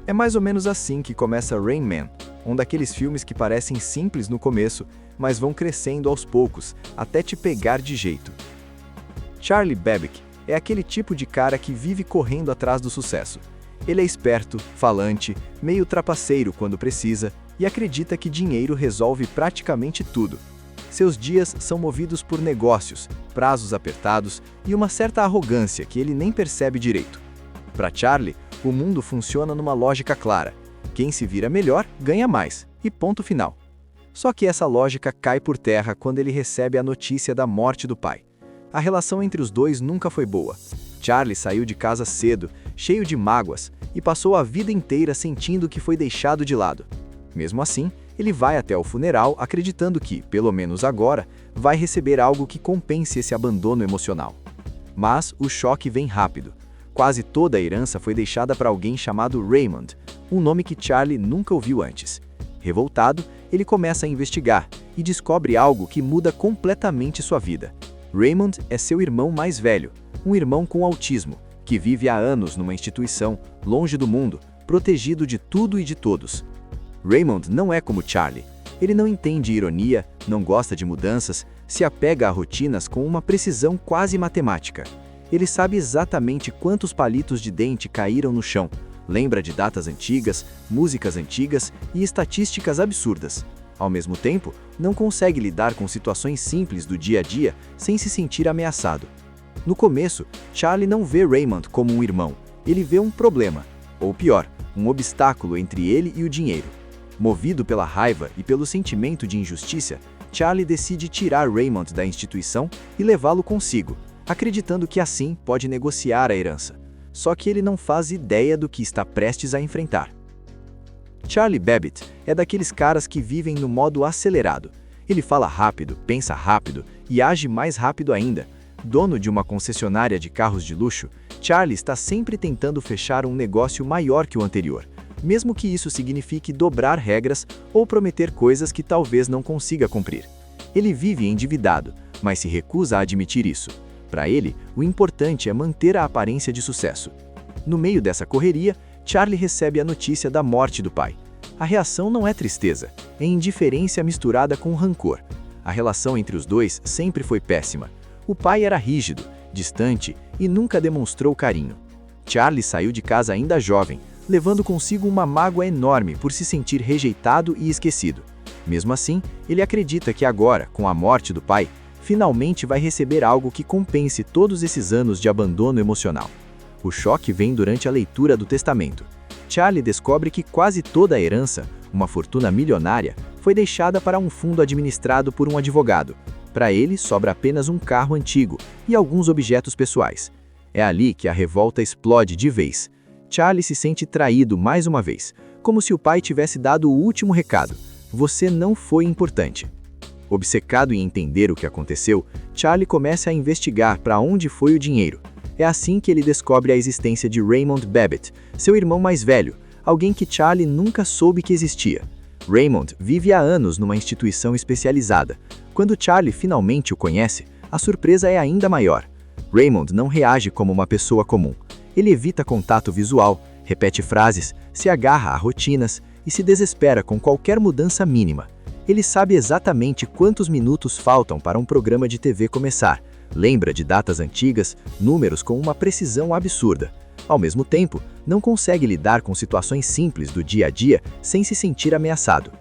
É mais ou menos assim que começa Rain Man, um daqueles filmes que parecem simples no começo, mas vão crescendo aos poucos, até te pegar de jeito. Charlie Babbitt é aquele tipo de cara que vive correndo atrás do sucesso. Ele é esperto, falante, meio trapaceiro quando precisa e acredita que dinheiro resolve praticamente tudo. Seus dias são movidos por negócios, prazos apertados e uma certa arrogância que ele nem percebe direito. Para Charlie, o mundo funciona numa lógica clara. Quem se vira melhor ganha mais, e ponto final. Só que essa lógica cai por terra quando ele recebe a notícia da morte do pai. A relação entre os dois nunca foi boa. Charlie saiu de casa cedo, cheio de mágoas, e passou a vida inteira sentindo que foi deixado de lado. Mesmo assim, ele vai até o funeral acreditando que, pelo menos agora, vai receber algo que compense esse abandono emocional. Mas o choque vem rápido. Quase toda a herança foi deixada para alguém chamado Raymond, um nome que Charlie nunca ouviu antes. Revoltado, ele começa a investigar e descobre algo que muda completamente sua vida. Raymond é seu irmão mais velho, um irmão com autismo, que vive há anos numa instituição, longe do mundo, protegido de tudo e de todos. Raymond não é como Charlie. Ele não entende ironia, não gosta de mudanças, se apega a rotinas com uma precisão quase matemática. Ele sabe exatamente quantos palitos de dente caíram no chão, lembra de datas antigas, músicas antigas e estatísticas absurdas. Ao mesmo tempo, não consegue lidar com situações simples do dia a dia sem se sentir ameaçado. No começo, Charlie não vê Raymond como um irmão, ele vê um problema, ou pior, um obstáculo entre ele e o dinheiro. Movido pela raiva e pelo sentimento de injustiça, Charlie decide tirar Raymond da instituição e levá-lo consigo, acreditando que assim pode negociar a herança. Só que ele não faz ideia do que está prestes a enfrentar. Charlie Babbitt é daqueles caras que vivem no modo acelerado. Ele fala rápido, pensa rápido e age mais rápido ainda. Dono de uma concessionária de carros de luxo, Charlie está sempre tentando fechar um negócio maior que o anterior, mesmo que isso signifique dobrar regras ou prometer coisas que talvez não consiga cumprir. Ele vive endividado, mas se recusa a admitir isso. Para ele, o importante é manter a aparência de sucesso. No meio dessa correria, Charlie recebe a notícia da morte do pai. A reação não é tristeza, é indiferença misturada com rancor. A relação entre os dois sempre foi péssima. O pai era rígido, distante e nunca demonstrou carinho. Charlie saiu de casa ainda jovem, levando consigo uma mágoa enorme por se sentir rejeitado e esquecido. Mesmo assim, ele acredita que agora, com a morte do pai, finalmente vai receber algo que compense todos esses anos de abandono emocional. O choque vem durante a leitura do testamento. Charlie descobre que quase toda a herança, uma fortuna milionária, foi deixada para um fundo administrado por um advogado. Para ele, sobra apenas um carro antigo e alguns objetos pessoais. É ali que a revolta explode de vez. Charlie se sente traído mais uma vez, como se o pai tivesse dado o último recado: você não foi importante. Obcecado em entender o que aconteceu, Charlie começa a investigar para onde foi o dinheiro. É assim que ele descobre a existência de Raymond Babbitt, seu irmão mais velho, alguém que Charlie nunca soube que existia. Raymond vive há anos numa instituição especializada. Quando Charlie finalmente o conhece, a surpresa é ainda maior. Raymond não reage como uma pessoa comum. Ele evita contato visual, repete frases, se agarra a rotinas e se desespera com qualquer mudança mínima. Ele sabe exatamente quantos minutos faltam para um programa de TV começar, lembra de datas antigas, números com uma precisão absurda. Ao mesmo tempo, não consegue lidar com situações simples do dia a dia sem se sentir ameaçado.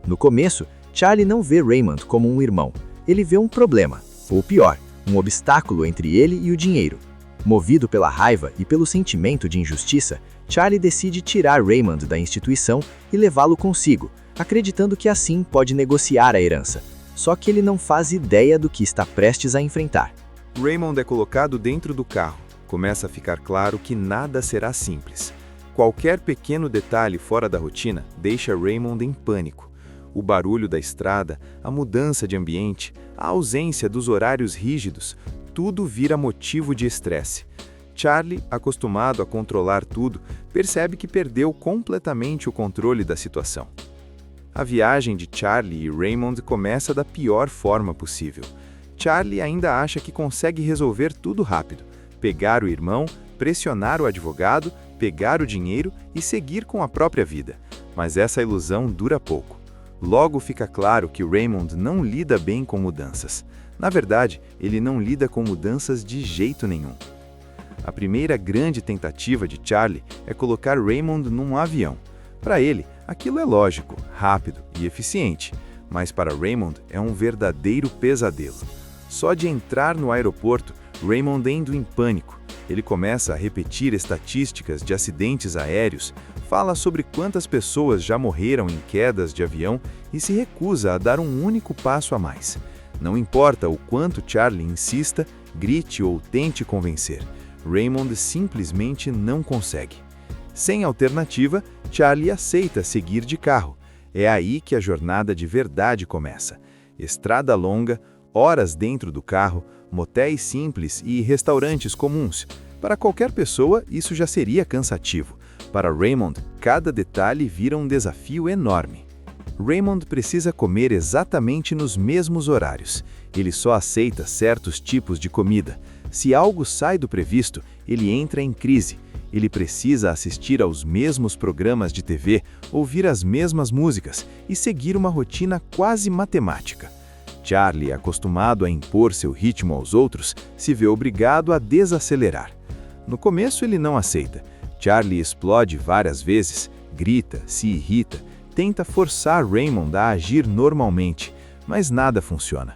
No começo, Charlie não vê Raymond como um irmão. Ele vê um problema, ou pior, um obstáculo entre ele e o dinheiro. Movido pela raiva e pelo sentimento de injustiça, Charlie decide tirar Raymond da instituição e levá-lo consigo, acreditando que assim pode negociar a herança. Só que ele não faz ideia do que está prestes a enfrentar. Raymond é colocado dentro do carro. Começa a ficar claro que nada será simples. Qualquer pequeno detalhe fora da rotina deixa Raymond em pânico. O barulho da estrada, a mudança de ambiente, a ausência dos horários rígidos, tudo vira motivo de estresse. Charlie, acostumado a controlar tudo, percebe que perdeu completamente o controle da situação. A viagem de Charlie e Raymond começa da pior forma possível. Charlie ainda acha que consegue resolver tudo rápido, pegar o irmão, pressionar o advogado, pegar o dinheiro e seguir com a própria vida. Mas essa ilusão dura pouco. Logo fica claro que Raymond não lida bem com mudanças. Na verdade, ele não lida com mudanças de jeito nenhum. A primeira grande tentativa de Charlie é colocar Raymond num avião. Para ele, aquilo é lógico, rápido e eficiente, mas para Raymond é um verdadeiro pesadelo. Só de entrar no aeroporto, Raymond entra em pânico. Ele começa a repetir estatísticas de acidentes aéreos, fala sobre quantas pessoas já morreram em quedas de avião e se recusa a dar um único passo a mais. Não importa o quanto Charlie insista, grite ou tente convencer, Raymond simplesmente não consegue. Sem alternativa, Charlie aceita seguir de carro. É aí que a jornada de verdade começa. Estrada longa, horas dentro do carro, motéis simples e restaurantes comuns. Para qualquer pessoa, isso já seria cansativo. Para Raymond, cada detalhe vira um desafio enorme. Raymond precisa comer exatamente nos mesmos horários. Ele só aceita certos tipos de comida. Se algo sai do previsto, ele entra em crise. Ele precisa assistir aos mesmos programas de TV, ouvir as mesmas músicas e seguir uma rotina quase matemática. Charlie, acostumado a impor seu ritmo aos outros, se vê obrigado a desacelerar. No começo ele não aceita. Charlie explode várias vezes, grita, se irrita, tenta forçar Raymond a agir normalmente, mas nada funciona.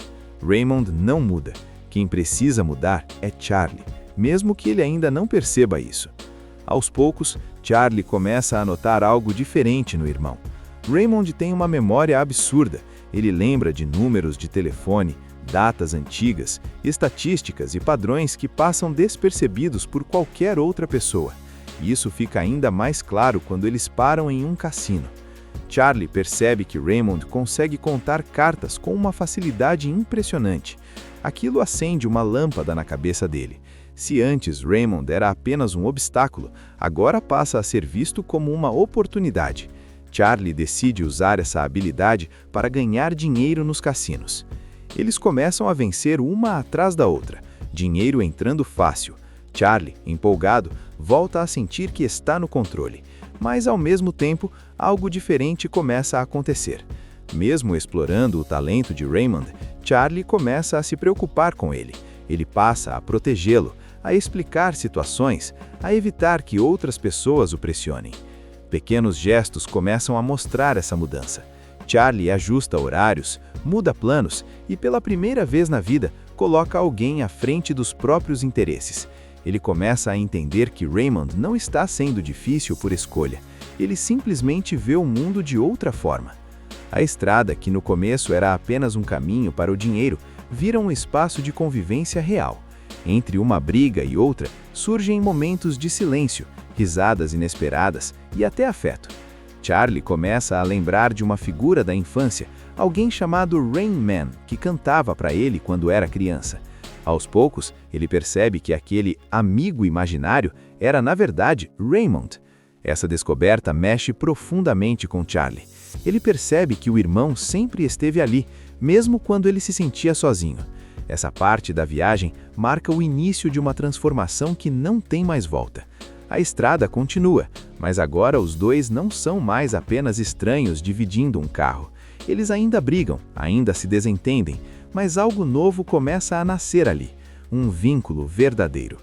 Raymond não muda. Quem precisa mudar é Charlie, mesmo que ele ainda não perceba isso. Aos poucos, Charlie começa a notar algo diferente no irmão. Raymond tem uma memória absurda. Ele lembra de números de telefone, datas antigas, estatísticas e padrões que passam despercebidos por qualquer outra pessoa. E isso fica ainda mais claro quando eles param em um cassino. Charlie percebe que Raymond consegue contar cartas com uma facilidade impressionante. Aquilo acende uma lâmpada na cabeça dele. Se antes Raymond era apenas um obstáculo, agora passa a ser visto como uma oportunidade. Charlie decide usar essa habilidade para ganhar dinheiro nos cassinos. Eles começam a vencer uma atrás da outra, dinheiro entrando fácil. Charlie, empolgado, volta a sentir que está no controle, mas ao mesmo tempo, algo diferente começa a acontecer. Mesmo explorando o talento de Raymond, Charlie começa a se preocupar com ele. Ele passa a protegê-lo, a explicar situações, a evitar que outras pessoas o pressionem. Pequenos gestos começam a mostrar essa mudança. Charlie ajusta horários, muda planos e, pela primeira vez na vida, coloca alguém à frente dos próprios interesses. Ele começa a entender que Raymond não está sendo difícil por escolha. Ele simplesmente vê o mundo de outra forma. A estrada, que no começo era apenas um caminho para o dinheiro, vira um espaço de convivência real. Entre uma briga e outra, surgem momentos de silêncio, risadas inesperadas e até afeto. Charlie começa a lembrar de uma figura da infância, alguém chamado Rain Man, que cantava para ele quando era criança. Aos poucos, ele percebe que aquele amigo imaginário era, na verdade, Raymond. Essa descoberta mexe profundamente com Charlie. Ele percebe que o irmão sempre esteve ali, mesmo quando ele se sentia sozinho. Essa parte da viagem marca o início de uma transformação que não tem mais volta. A estrada continua, mas agora os dois não são mais apenas estranhos dividindo um carro. Eles ainda brigam, ainda se desentendem, mas algo novo começa a nascer ali, um vínculo verdadeiro.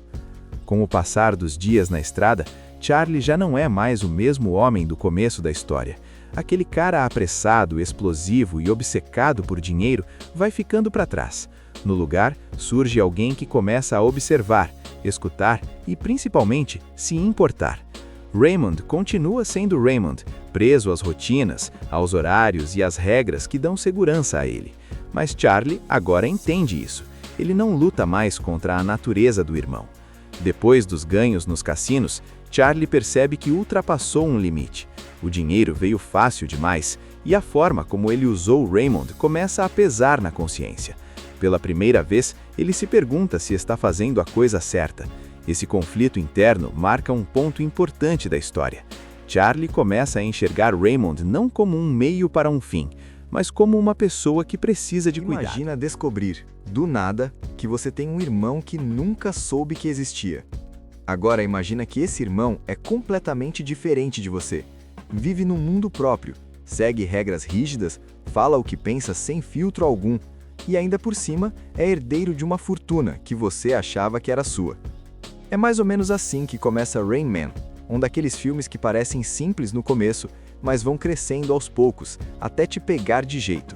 Com o passar dos dias na estrada, Charlie já não é mais o mesmo homem do começo da história. Aquele cara apressado, explosivo e obcecado por dinheiro vai ficando para trás. No lugar, surge alguém que começa a observar, escutar e, principalmente, se importar. Raymond continua sendo Raymond, preso às rotinas, aos horários e às regras que dão segurança a ele. Mas Charlie agora entende isso. Ele não luta mais contra a natureza do irmão. Depois dos ganhos nos cassinos, Charlie percebe que ultrapassou um limite. O dinheiro veio fácil demais e a forma como ele usou Raymond começa a pesar na consciência. Pela primeira vez, ele se pergunta se está fazendo a coisa certa. Esse conflito interno marca um ponto importante da história. Charlie começa a enxergar Raymond não como um meio para um fim, mas como uma pessoa que precisa de cuidado. Imagina descobrir, do nada, que você tem um irmão que nunca soube que existia. Agora imagina que esse irmão é completamente diferente de você. Vive num mundo próprio, segue regras rígidas, fala o que pensa sem filtro algum, e ainda por cima é herdeiro de uma fortuna que você achava que era sua. É mais ou menos assim que começa Rain Man, um daqueles filmes que parecem simples no começo, mas vão crescendo aos poucos, até te pegar de jeito.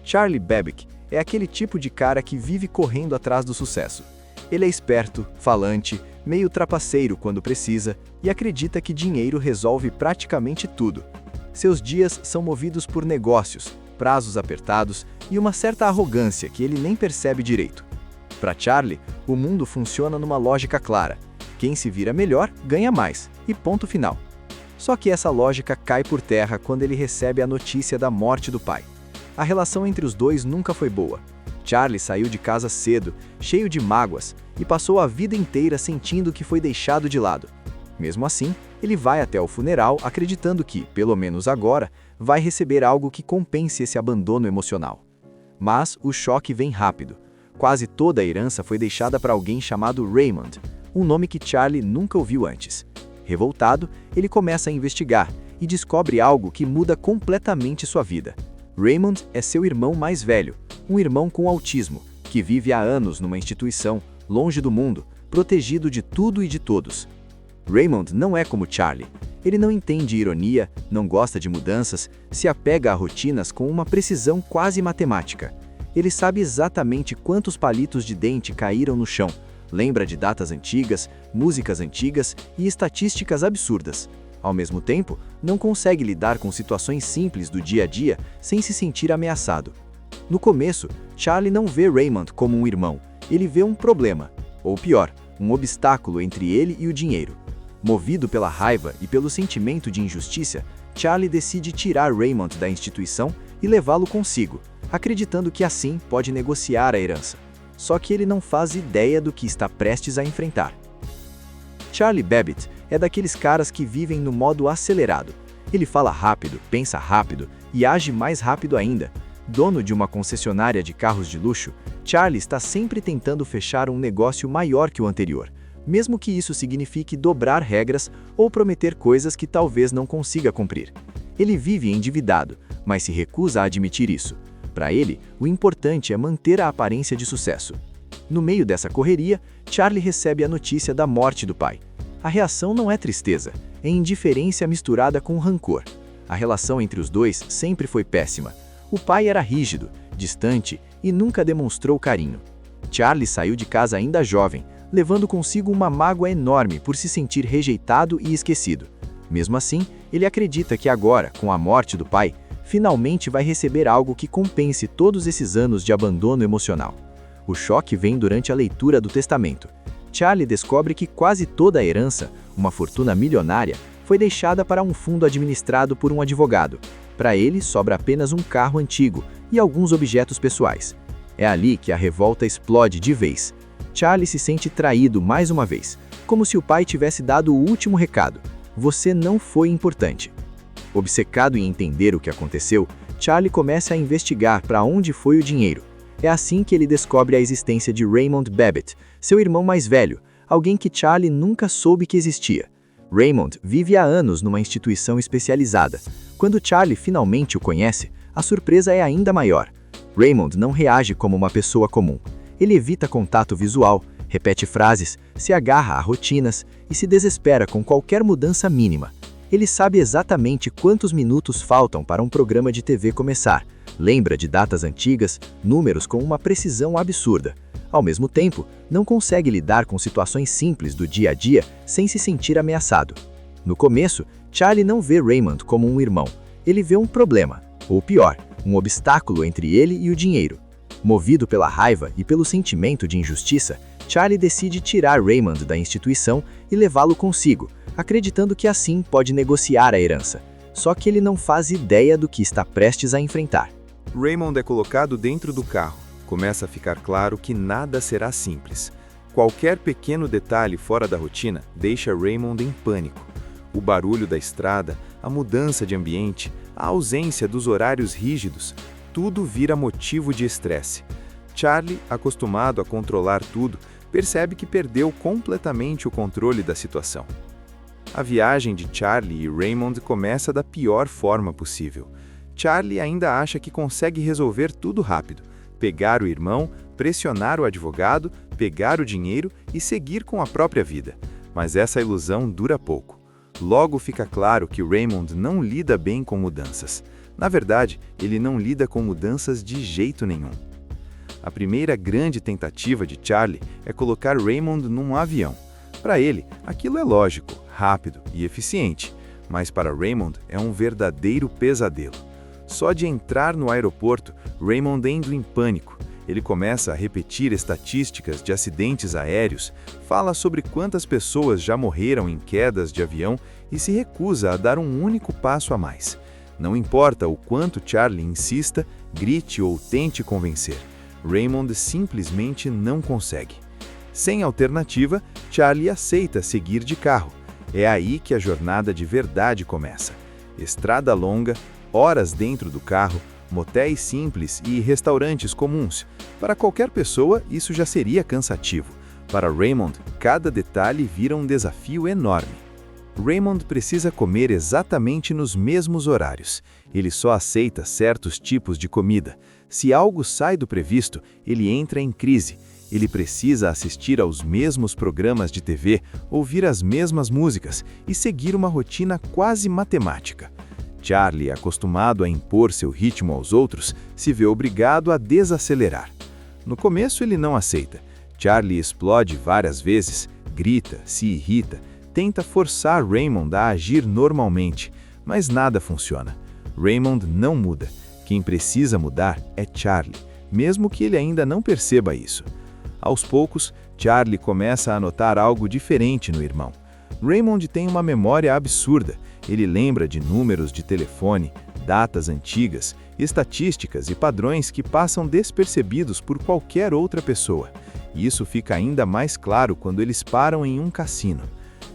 Charlie Babbitt é aquele tipo de cara que vive correndo atrás do sucesso. Ele é esperto, falante, meio trapaceiro quando precisa e acredita que dinheiro resolve praticamente tudo. Seus dias são movidos por negócios, prazos apertados e uma certa arrogância que ele nem percebe direito. Para Charlie, o mundo funciona numa lógica clara. Quem se vira melhor ganha mais, e ponto final. Só que essa lógica cai por terra quando ele recebe a notícia da morte do pai. A relação entre os dois nunca foi boa. Charlie saiu de casa cedo, cheio de mágoas, e passou a vida inteira sentindo que foi deixado de lado. Mesmo assim, ele vai até o funeral acreditando que, pelo menos agora, vai receber algo que compense esse abandono emocional. Mas o choque vem rápido. Quase toda a herança foi deixada para alguém chamado Raymond, um nome que Charlie nunca ouviu antes. Revoltado, ele começa a investigar e descobre algo que muda completamente sua vida. Raymond é seu irmão mais velho, um irmão com autismo, que vive há anos numa instituição, longe do mundo, protegido de tudo e de todos. Raymond não é como Charlie. Ele não entende ironia, não gosta de mudanças, se apega a rotinas com uma precisão quase matemática. Ele sabe exatamente quantos palitos de dente caíram no chão, lembra de datas antigas, músicas antigas e estatísticas absurdas. Ao mesmo tempo, não consegue lidar com situações simples do dia a dia sem se sentir ameaçado. No começo, Charlie não vê Raymond como um irmão, ele vê um problema, ou pior, um obstáculo entre ele e o dinheiro. Movido pela raiva e pelo sentimento de injustiça, Charlie decide tirar Raymond da instituição e levá-lo consigo, acreditando que assim pode negociar a herança. Só que ele não faz ideia do que está prestes a enfrentar. Charlie Babbitt é daqueles caras que vivem no modo acelerado. Ele fala rápido, pensa rápido e age mais rápido ainda. Dono de uma concessionária de carros de luxo, Charlie está sempre tentando fechar um negócio maior que o anterior, mesmo que isso signifique dobrar regras ou prometer coisas que talvez não consiga cumprir. Ele vive endividado, mas se recusa a admitir isso. Para ele, o importante é manter a aparência de sucesso. No meio dessa correria, Charlie recebe a notícia da morte do pai. A reação não é tristeza, é indiferença misturada com rancor. A relação entre os dois sempre foi péssima. O pai era rígido, distante e nunca demonstrou carinho. Charlie saiu de casa ainda jovem, levando consigo uma mágoa enorme por se sentir rejeitado e esquecido. Mesmo assim, ele acredita que agora, com a morte do pai, finalmente vai receber algo que compense todos esses anos de abandono emocional. O choque vem durante a leitura do testamento. Charlie descobre que quase toda a herança, uma fortuna milionária, foi deixada para um fundo administrado por um advogado. Para ele, sobra apenas um carro antigo e alguns objetos pessoais. É ali que a revolta explode de vez. Charlie se sente traído mais uma vez, como se o pai tivesse dado o último recado: você não foi importante. Obcecado em entender o que aconteceu, Charlie começa a investigar para onde foi o dinheiro. É assim que ele descobre a existência de Raymond Babbitt, seu irmão mais velho, alguém que Charlie nunca soube que existia. Raymond vive há anos numa instituição especializada. Quando Charlie finalmente o conhece, a surpresa é ainda maior. Raymond não reage como uma pessoa comum. Ele evita contato visual, repete frases, se agarra a rotinas e se desespera com qualquer mudança mínima. Ele sabe exatamente quantos minutos faltam para um programa de TV começar, lembra de datas antigas, números com uma precisão absurda. Ao mesmo tempo, não consegue lidar com situações simples do dia a dia sem se sentir ameaçado. No começo, Charlie não vê Raymond como um irmão. Ele vê um problema, ou pior, um obstáculo entre ele e o dinheiro. Movido pela raiva e pelo sentimento de injustiça, Charlie decide tirar Raymond da instituição e levá-lo consigo, acreditando que assim pode negociar a herança. Só que ele não faz ideia do que está prestes a enfrentar. Raymond é colocado dentro do carro. Começa a ficar claro que nada será simples. Qualquer pequeno detalhe fora da rotina deixa Raymond em pânico. O barulho da estrada, a mudança de ambiente, a ausência dos horários rígidos, tudo vira motivo de estresse. Charlie, acostumado a controlar tudo, percebe que perdeu completamente o controle da situação. A viagem de Charlie e Raymond começa da pior forma possível. Charlie ainda acha que consegue resolver tudo rápido, pegar o irmão, pressionar o advogado, pegar o dinheiro e seguir com a própria vida. Mas essa ilusão dura pouco. Logo fica claro que Raymond não lida bem com mudanças. Na verdade, ele não lida com mudanças de jeito nenhum. A primeira grande tentativa de Charlie é colocar Raymond num avião. Para ele, aquilo é lógico, rápido e eficiente, mas para Raymond é um verdadeiro pesadelo. Só de entrar no aeroporto, Raymond entra em pânico. Ele começa a repetir estatísticas de acidentes aéreos, fala sobre quantas pessoas já morreram em quedas de avião e se recusa a dar um único passo a mais. Não importa o quanto Charlie insista, grite ou tente convencer, Raymond simplesmente não consegue. Sem alternativa, Charlie aceita seguir de carro. É aí que a jornada de verdade começa. Estrada longa, horas dentro do carro, motéis simples e restaurantes comuns. Para qualquer pessoa, isso já seria cansativo. Para Raymond, cada detalhe vira um desafio enorme. Raymond precisa comer exatamente nos mesmos horários. Ele só aceita certos tipos de comida. Se algo sai do previsto, ele entra em crise. Ele precisa assistir aos mesmos programas de TV, ouvir as mesmas músicas e seguir uma rotina quase matemática. Charlie, acostumado a impor seu ritmo aos outros, se vê obrigado a desacelerar. No começo ele não aceita. Charlie explode várias vezes, grita, se irrita, tenta forçar Raymond a agir normalmente, mas nada funciona. Raymond não muda. Quem precisa mudar é Charlie, mesmo que ele ainda não perceba isso. Aos poucos, Charlie começa a notar algo diferente no irmão. Raymond tem uma memória absurda. Ele lembra de números de telefone, datas antigas, estatísticas e padrões que passam despercebidos por qualquer outra pessoa. E isso fica ainda mais claro quando eles param em um cassino.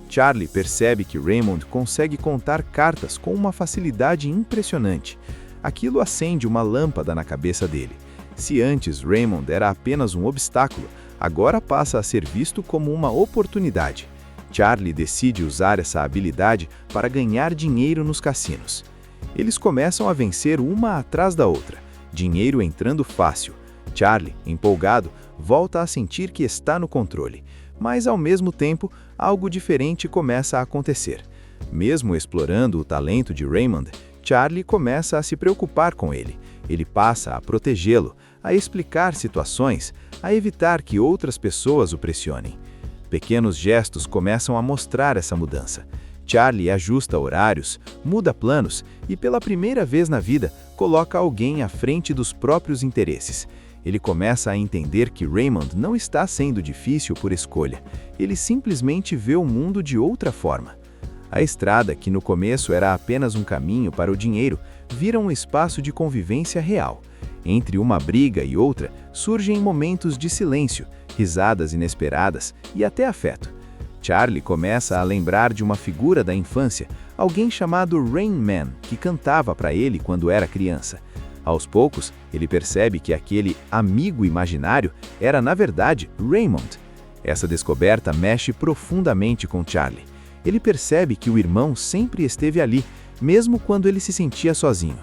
Charlie percebe que Raymond consegue contar cartas com uma facilidade impressionante. Aquilo acende uma lâmpada na cabeça dele. Se antes Raymond era apenas um obstáculo, agora passa a ser visto como uma oportunidade. Charlie decide usar essa habilidade para ganhar dinheiro nos cassinos. Eles começam a vencer uma atrás da outra, dinheiro entrando fácil. Charlie, empolgado, volta a sentir que está no controle, mas ao mesmo tempo, algo diferente começa a acontecer. Mesmo explorando o talento de Raymond, Charlie começa a se preocupar com ele. Ele passa a protegê-lo, a explicar situações, a evitar que outras pessoas o pressionem. Pequenos gestos começam a mostrar essa mudança. Charlie ajusta horários, muda planos e, pela primeira vez na vida, coloca alguém à frente dos próprios interesses. Ele começa a entender que Raymond não está sendo difícil por escolha. Ele simplesmente vê o mundo de outra forma. A estrada, que no começo era apenas um caminho para o dinheiro, vira um espaço de convivência real. Entre uma briga e outra, surgem momentos de silêncio, risadas inesperadas e até afeto. Charlie começa a lembrar de uma figura da infância, alguém chamado Rain Man, que cantava para ele quando era criança. Aos poucos, ele percebe que aquele amigo imaginário era, na verdade, Raymond. Essa descoberta mexe profundamente com Charlie. Ele percebe que o irmão sempre esteve ali, mesmo quando ele se sentia sozinho.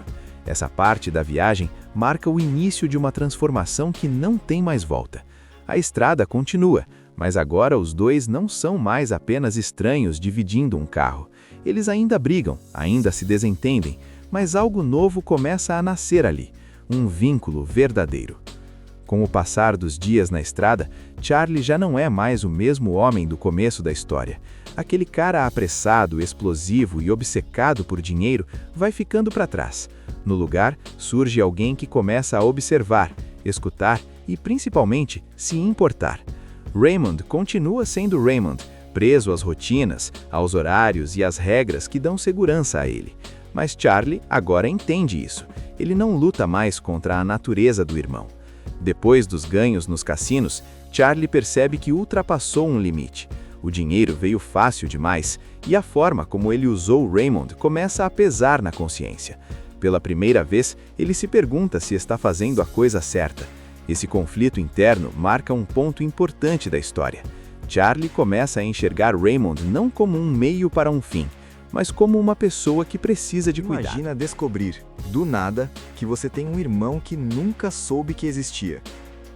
Essa parte da viagem marca o início de uma transformação que não tem mais volta. A estrada continua, mas agora os dois não são mais apenas estranhos dividindo um carro. Eles ainda brigam, ainda se desentendem, mas algo novo começa a nascer ali, um vínculo verdadeiro. Com o passar dos dias na estrada, Charlie já não é mais o mesmo homem do começo da história. Aquele cara apressado, explosivo e obcecado por dinheiro vai ficando para trás. No lugar, surge alguém que começa a observar, escutar e, principalmente, se importar. Raymond continua sendo Raymond, preso às rotinas, aos horários e às regras que dão segurança a ele. Mas Charlie agora entende isso. Ele não luta mais contra a natureza do irmão. Depois dos ganhos nos cassinos, Charlie percebe que ultrapassou um limite. O dinheiro veio fácil demais e a forma como ele usou Raymond começa a pesar na consciência. Pela primeira vez, ele se pergunta se está fazendo a coisa certa. Esse conflito interno marca um ponto importante da história. Charlie começa a enxergar Raymond não como um meio para um fim, mas como uma pessoa que precisa de cuidado. Imagina descobrir, do nada, que você tem um irmão que nunca soube que existia.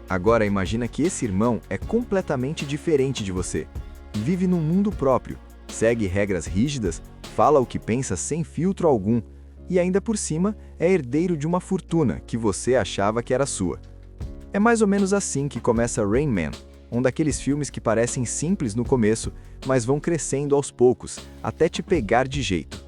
Agora imagina que esse irmão é completamente diferente de você. Vive num mundo próprio, segue regras rígidas, fala o que pensa sem filtro algum, e ainda por cima é herdeiro de uma fortuna que você achava que era sua. É mais ou menos assim que começa Rain Man, um daqueles filmes que parecem simples no começo, mas vão crescendo aos poucos, até te pegar de jeito.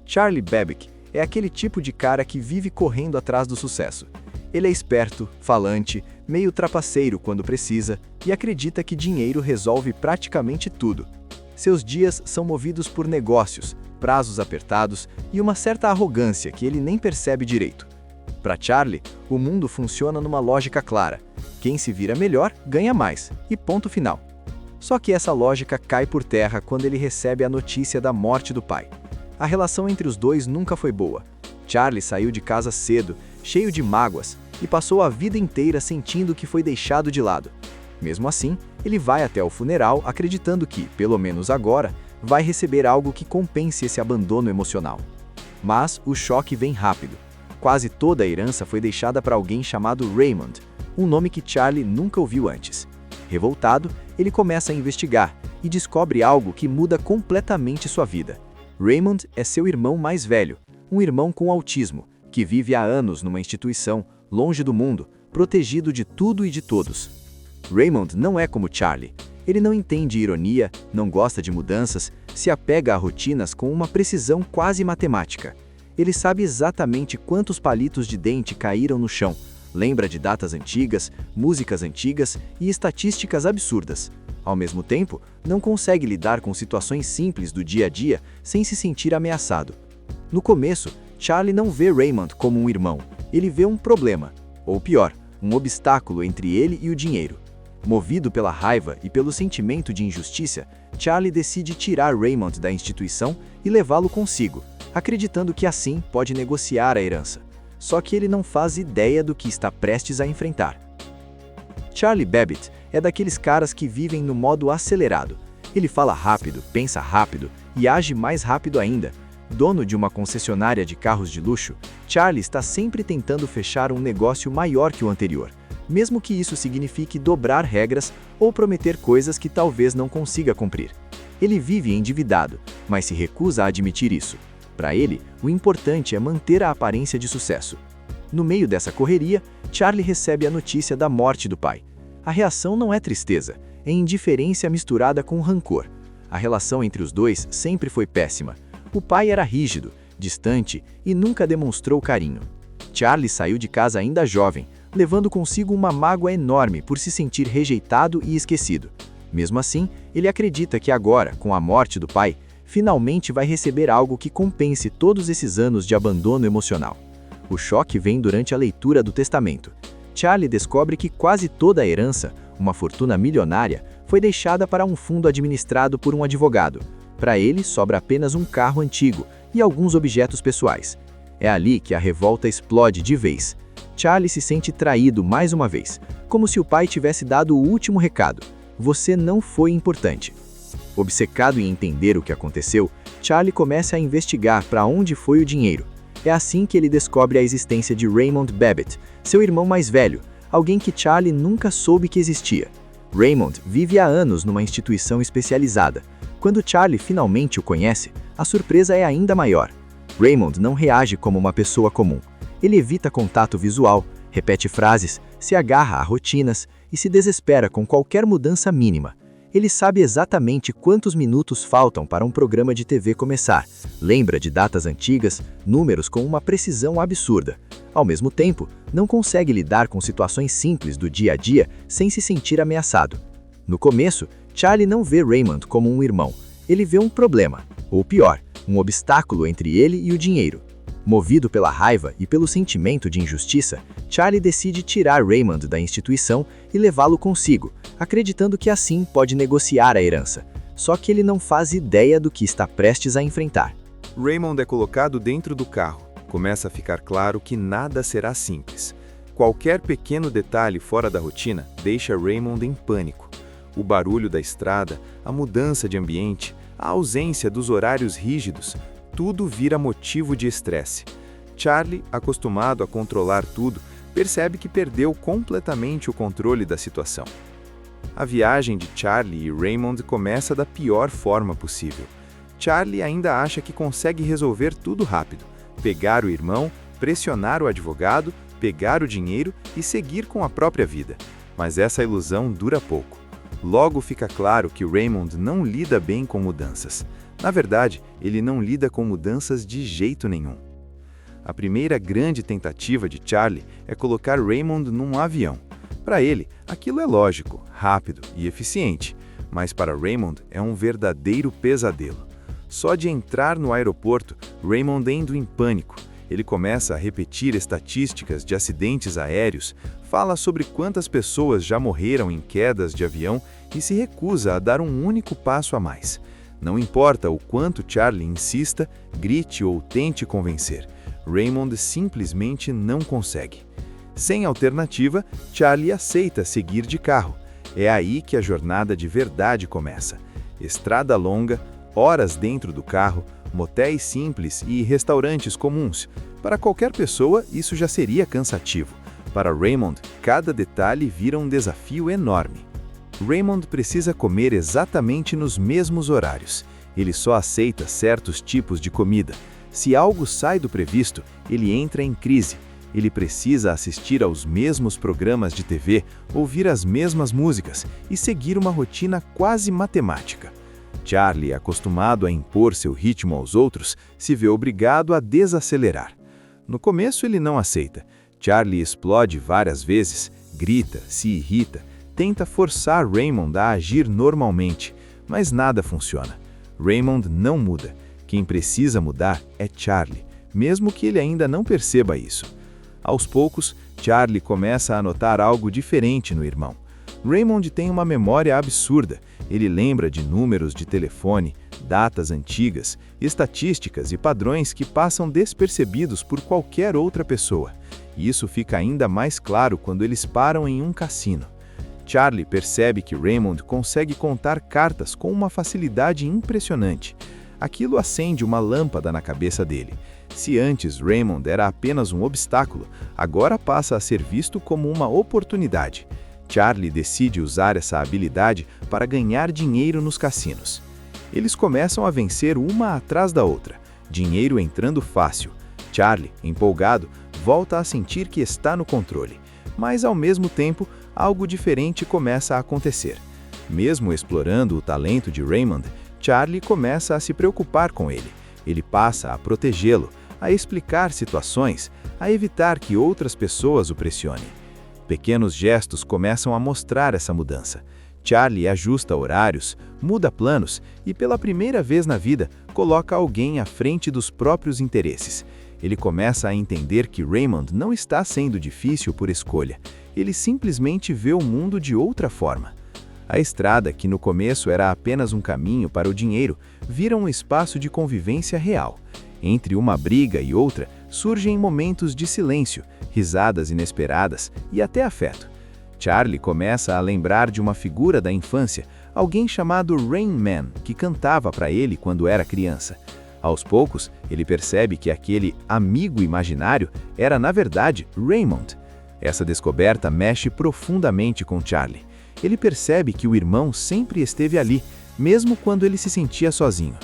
Charlie Babbage é aquele tipo de cara que vive correndo atrás do sucesso. Ele é esperto, falante, meio trapaceiro quando precisa e acredita que dinheiro resolve praticamente tudo. Seus dias são movidos por negócios, prazos apertados e uma certa arrogância que ele nem percebe direito. Para Charlie, o mundo funciona numa lógica clara. Quem se vira melhor, ganha mais, e ponto final. Só que essa lógica cai por terra quando ele recebe a notícia da morte do pai. A relação entre os dois nunca foi boa. Charlie saiu de casa cedo, cheio de mágoas, e passou a vida inteira sentindo que foi deixado de lado. Mesmo assim, ele vai até o funeral acreditando que, pelo menos agora, vai receber algo que compense esse abandono emocional. Mas o choque vem rápido. Quase toda a herança foi deixada para alguém chamado Raymond, um nome que Charlie nunca ouviu antes. Revoltado, ele começa a investigar e descobre algo que muda completamente sua vida. Raymond é seu irmão mais velho, um irmão com autismo, que vive há anos numa instituição, longe do mundo, protegido de tudo e de todos. Raymond não é como Charlie. Ele não entende ironia, não gosta de mudanças, se apega a rotinas com uma precisão quase matemática. Ele sabe exatamente quantos palitos de dente caíram no chão, lembra de datas antigas, músicas antigas e estatísticas absurdas. Ao mesmo tempo, não consegue lidar com situações simples do dia a dia sem se sentir ameaçado. No começo, Charlie não vê Raymond como um irmão, ele vê um problema, ou pior, um obstáculo entre ele e o dinheiro. Movido pela raiva e pelo sentimento de injustiça, Charlie decide tirar Raymond da instituição e levá-lo consigo, acreditando que assim pode negociar a herança. Só que ele não faz ideia do que está prestes a enfrentar. Charlie Babbitt é daqueles caras que vivem no modo acelerado. Ele fala rápido, pensa rápido e age mais rápido ainda. Dono de uma concessionária de carros de luxo, Charlie está sempre tentando fechar um negócio maior que o anterior, mesmo que isso signifique dobrar regras ou prometer coisas que talvez não consiga cumprir. Ele vive endividado, mas se recusa a admitir isso. Para ele, o importante é manter a aparência de sucesso. No meio dessa correria, Charlie recebe a notícia da morte do pai. A reação não é tristeza, é indiferença misturada com rancor. A relação entre os dois sempre foi péssima. O pai era rígido, distante e nunca demonstrou carinho. Charlie saiu de casa ainda jovem, levando consigo uma mágoa enorme por se sentir rejeitado e esquecido. Mesmo assim, ele acredita que agora, com a morte do pai, finalmente vai receber algo que compense todos esses anos de abandono emocional. O choque vem durante a leitura do testamento. Charlie descobre que quase toda a herança, uma fortuna milionária, foi deixada para um fundo administrado por um advogado. Para ele, sobra apenas um carro antigo e alguns objetos pessoais. É ali que a revolta explode de vez. Charlie se sente traído mais uma vez, como se o pai tivesse dado o último recado: você não foi importante. Obcecado em entender o que aconteceu, Charlie começa a investigar para onde foi o dinheiro. É assim que ele descobre a existência de Raymond Babbitt, seu irmão mais velho, alguém que Charlie nunca soube que existia. Raymond vive há anos numa instituição especializada. Quando Charlie finalmente o conhece, a surpresa é ainda maior. Raymond não reage como uma pessoa comum. Ele evita contato visual, repete frases, se agarra a rotinas e se desespera com qualquer mudança mínima. Ele sabe exatamente quantos minutos faltam para um programa de TV começar, lembra de datas antigas, números com uma precisão absurda. Ao mesmo tempo, não consegue lidar com situações simples do dia a dia sem se sentir ameaçado. No começo, Charlie não vê Raymond como um irmão, ele vê um problema, ou pior, um obstáculo entre ele e o dinheiro. Movido pela raiva e pelo sentimento de injustiça, Charlie decide tirar Raymond da instituição e levá-lo consigo, acreditando que assim pode negociar a herança. Só que ele não faz ideia do que está prestes a enfrentar. Raymond é colocado dentro do carro. Começa a ficar claro que nada será simples. Qualquer pequeno detalhe fora da rotina deixa Raymond em pânico. O barulho da estrada, a mudança de ambiente, a ausência dos horários rígidos, tudo vira motivo de estresse. Charlie, acostumado a controlar tudo, percebe que perdeu completamente o controle da situação. A viagem de Charlie e Raymond começa da pior forma possível. Charlie ainda acha que consegue resolver tudo rápido, pegar o irmão, pressionar o advogado, pegar o dinheiro e seguir com a própria vida. Mas essa ilusão dura pouco. Logo fica claro que Raymond não lida bem com mudanças. Na verdade, ele não lida com mudanças de jeito nenhum. A primeira grande tentativa de Charlie é colocar Raymond num avião. Para ele, aquilo é lógico, rápido e eficiente, mas para Raymond é um verdadeiro pesadelo. Só de entrar no aeroporto, Raymond entra em pânico. Ele começa a repetir estatísticas de acidentes aéreos, fala sobre quantas pessoas já morreram em quedas de avião e se recusa a dar um único passo a mais. Não importa o quanto Charlie insista, grite ou tente convencer, Raymond simplesmente não consegue. Sem alternativa, Charlie aceita seguir de carro. É aí que a jornada de verdade começa. Estrada longa, horas dentro do carro, motéis simples e restaurantes comuns. Para qualquer pessoa, isso já seria cansativo. Para Raymond, cada detalhe vira um desafio enorme. Raymond precisa comer exatamente nos mesmos horários. Ele só aceita certos tipos de comida. Se algo sai do previsto, ele entra em crise. Ele precisa assistir aos mesmos programas de TV, ouvir as mesmas músicas e seguir uma rotina quase matemática. Charlie, acostumado a impor seu ritmo aos outros, se vê obrigado a desacelerar. No começo ele não aceita. Charlie explode várias vezes, grita, se irrita, tenta forçar Raymond a agir normalmente, mas nada funciona. Raymond não muda. Quem precisa mudar é Charlie, mesmo que ele ainda não perceba isso. Aos poucos, Charlie começa a notar algo diferente no irmão. Raymond tem uma memória absurda. Ele lembra de números de telefone, datas antigas, estatísticas e padrões que passam despercebidos por qualquer outra pessoa. E isso fica ainda mais claro quando eles param em um cassino. Charlie percebe que Raymond consegue contar cartas com uma facilidade impressionante. Aquilo acende uma lâmpada na cabeça dele. Se antes Raymond era apenas um obstáculo, agora passa a ser visto como uma oportunidade. Charlie decide usar essa habilidade para ganhar dinheiro nos cassinos. Eles começam a vencer uma atrás da outra, dinheiro entrando fácil. Charlie, empolgado, volta a sentir que está no controle, mas ao mesmo tempo, algo diferente começa a acontecer. Mesmo explorando o talento de Raymond, Charlie começa a se preocupar com ele. Ele passa a protegê-lo, a explicar situações, a evitar que outras pessoas o pressionem. Pequenos gestos começam a mostrar essa mudança. Charlie ajusta horários, muda planos e, pela primeira vez na vida, coloca alguém à frente dos próprios interesses. Ele começa a entender que Raymond não está sendo difícil por escolha. Ele simplesmente vê o mundo de outra forma. A estrada, que no começo era apenas um caminho para o dinheiro, vira um espaço de convivência real. Entre uma briga e outra, surgem momentos de silêncio, risadas inesperadas e até afeto. Charlie começa a lembrar de uma figura da infância, alguém chamado Rain Man, que cantava para ele quando era criança. Aos poucos, ele percebe que aquele amigo imaginário era, na verdade, Raymond. Essa descoberta mexe profundamente com Charlie. Ele percebe que o irmão sempre esteve ali, mesmo quando ele se sentia sozinho.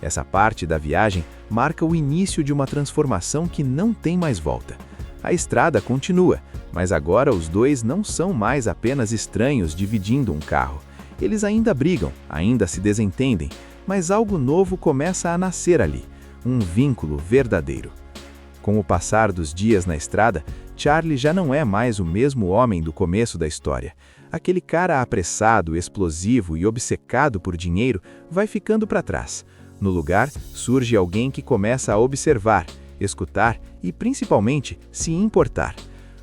Essa parte da viagem marca o início de uma transformação que não tem mais volta. A estrada continua, mas agora os dois não são mais apenas estranhos dividindo um carro. Eles ainda brigam, ainda se desentendem, mas algo novo começa a nascer ali, um vínculo verdadeiro. Com o passar dos dias na estrada, Charlie já não é mais o mesmo homem do começo da história. Aquele cara apressado, explosivo e obcecado por dinheiro vai ficando para trás. No lugar, surge alguém que começa a observar, escutar e, principalmente, se importar.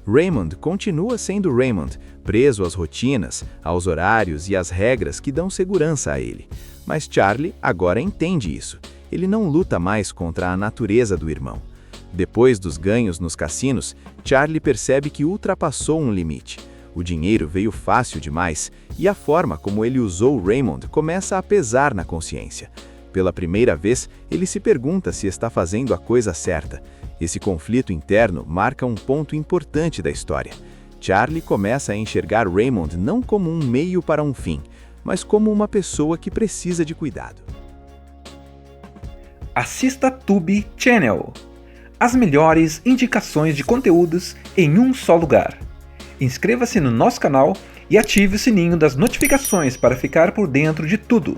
Raymond continua sendo Raymond, preso às rotinas, aos horários e às regras que dão segurança a ele. Mas Charlie agora entende isso. Ele não luta mais contra a natureza do irmão. Depois dos ganhos nos cassinos, Charlie percebe que ultrapassou um limite. O dinheiro veio fácil demais e a forma como ele usou Raymond começa a pesar na consciência. Pela primeira vez, ele se pergunta se está fazendo a coisa certa. Esse conflito interno marca um ponto importante da história. Charlie começa a enxergar Raymond não como um meio para um fim, mas como uma pessoa que precisa de cuidado. Assista Tubi Channel. As melhores indicações de conteúdos em um só lugar. Inscreva-se no nosso canal e ative o sininho das notificações para ficar por dentro de tudo.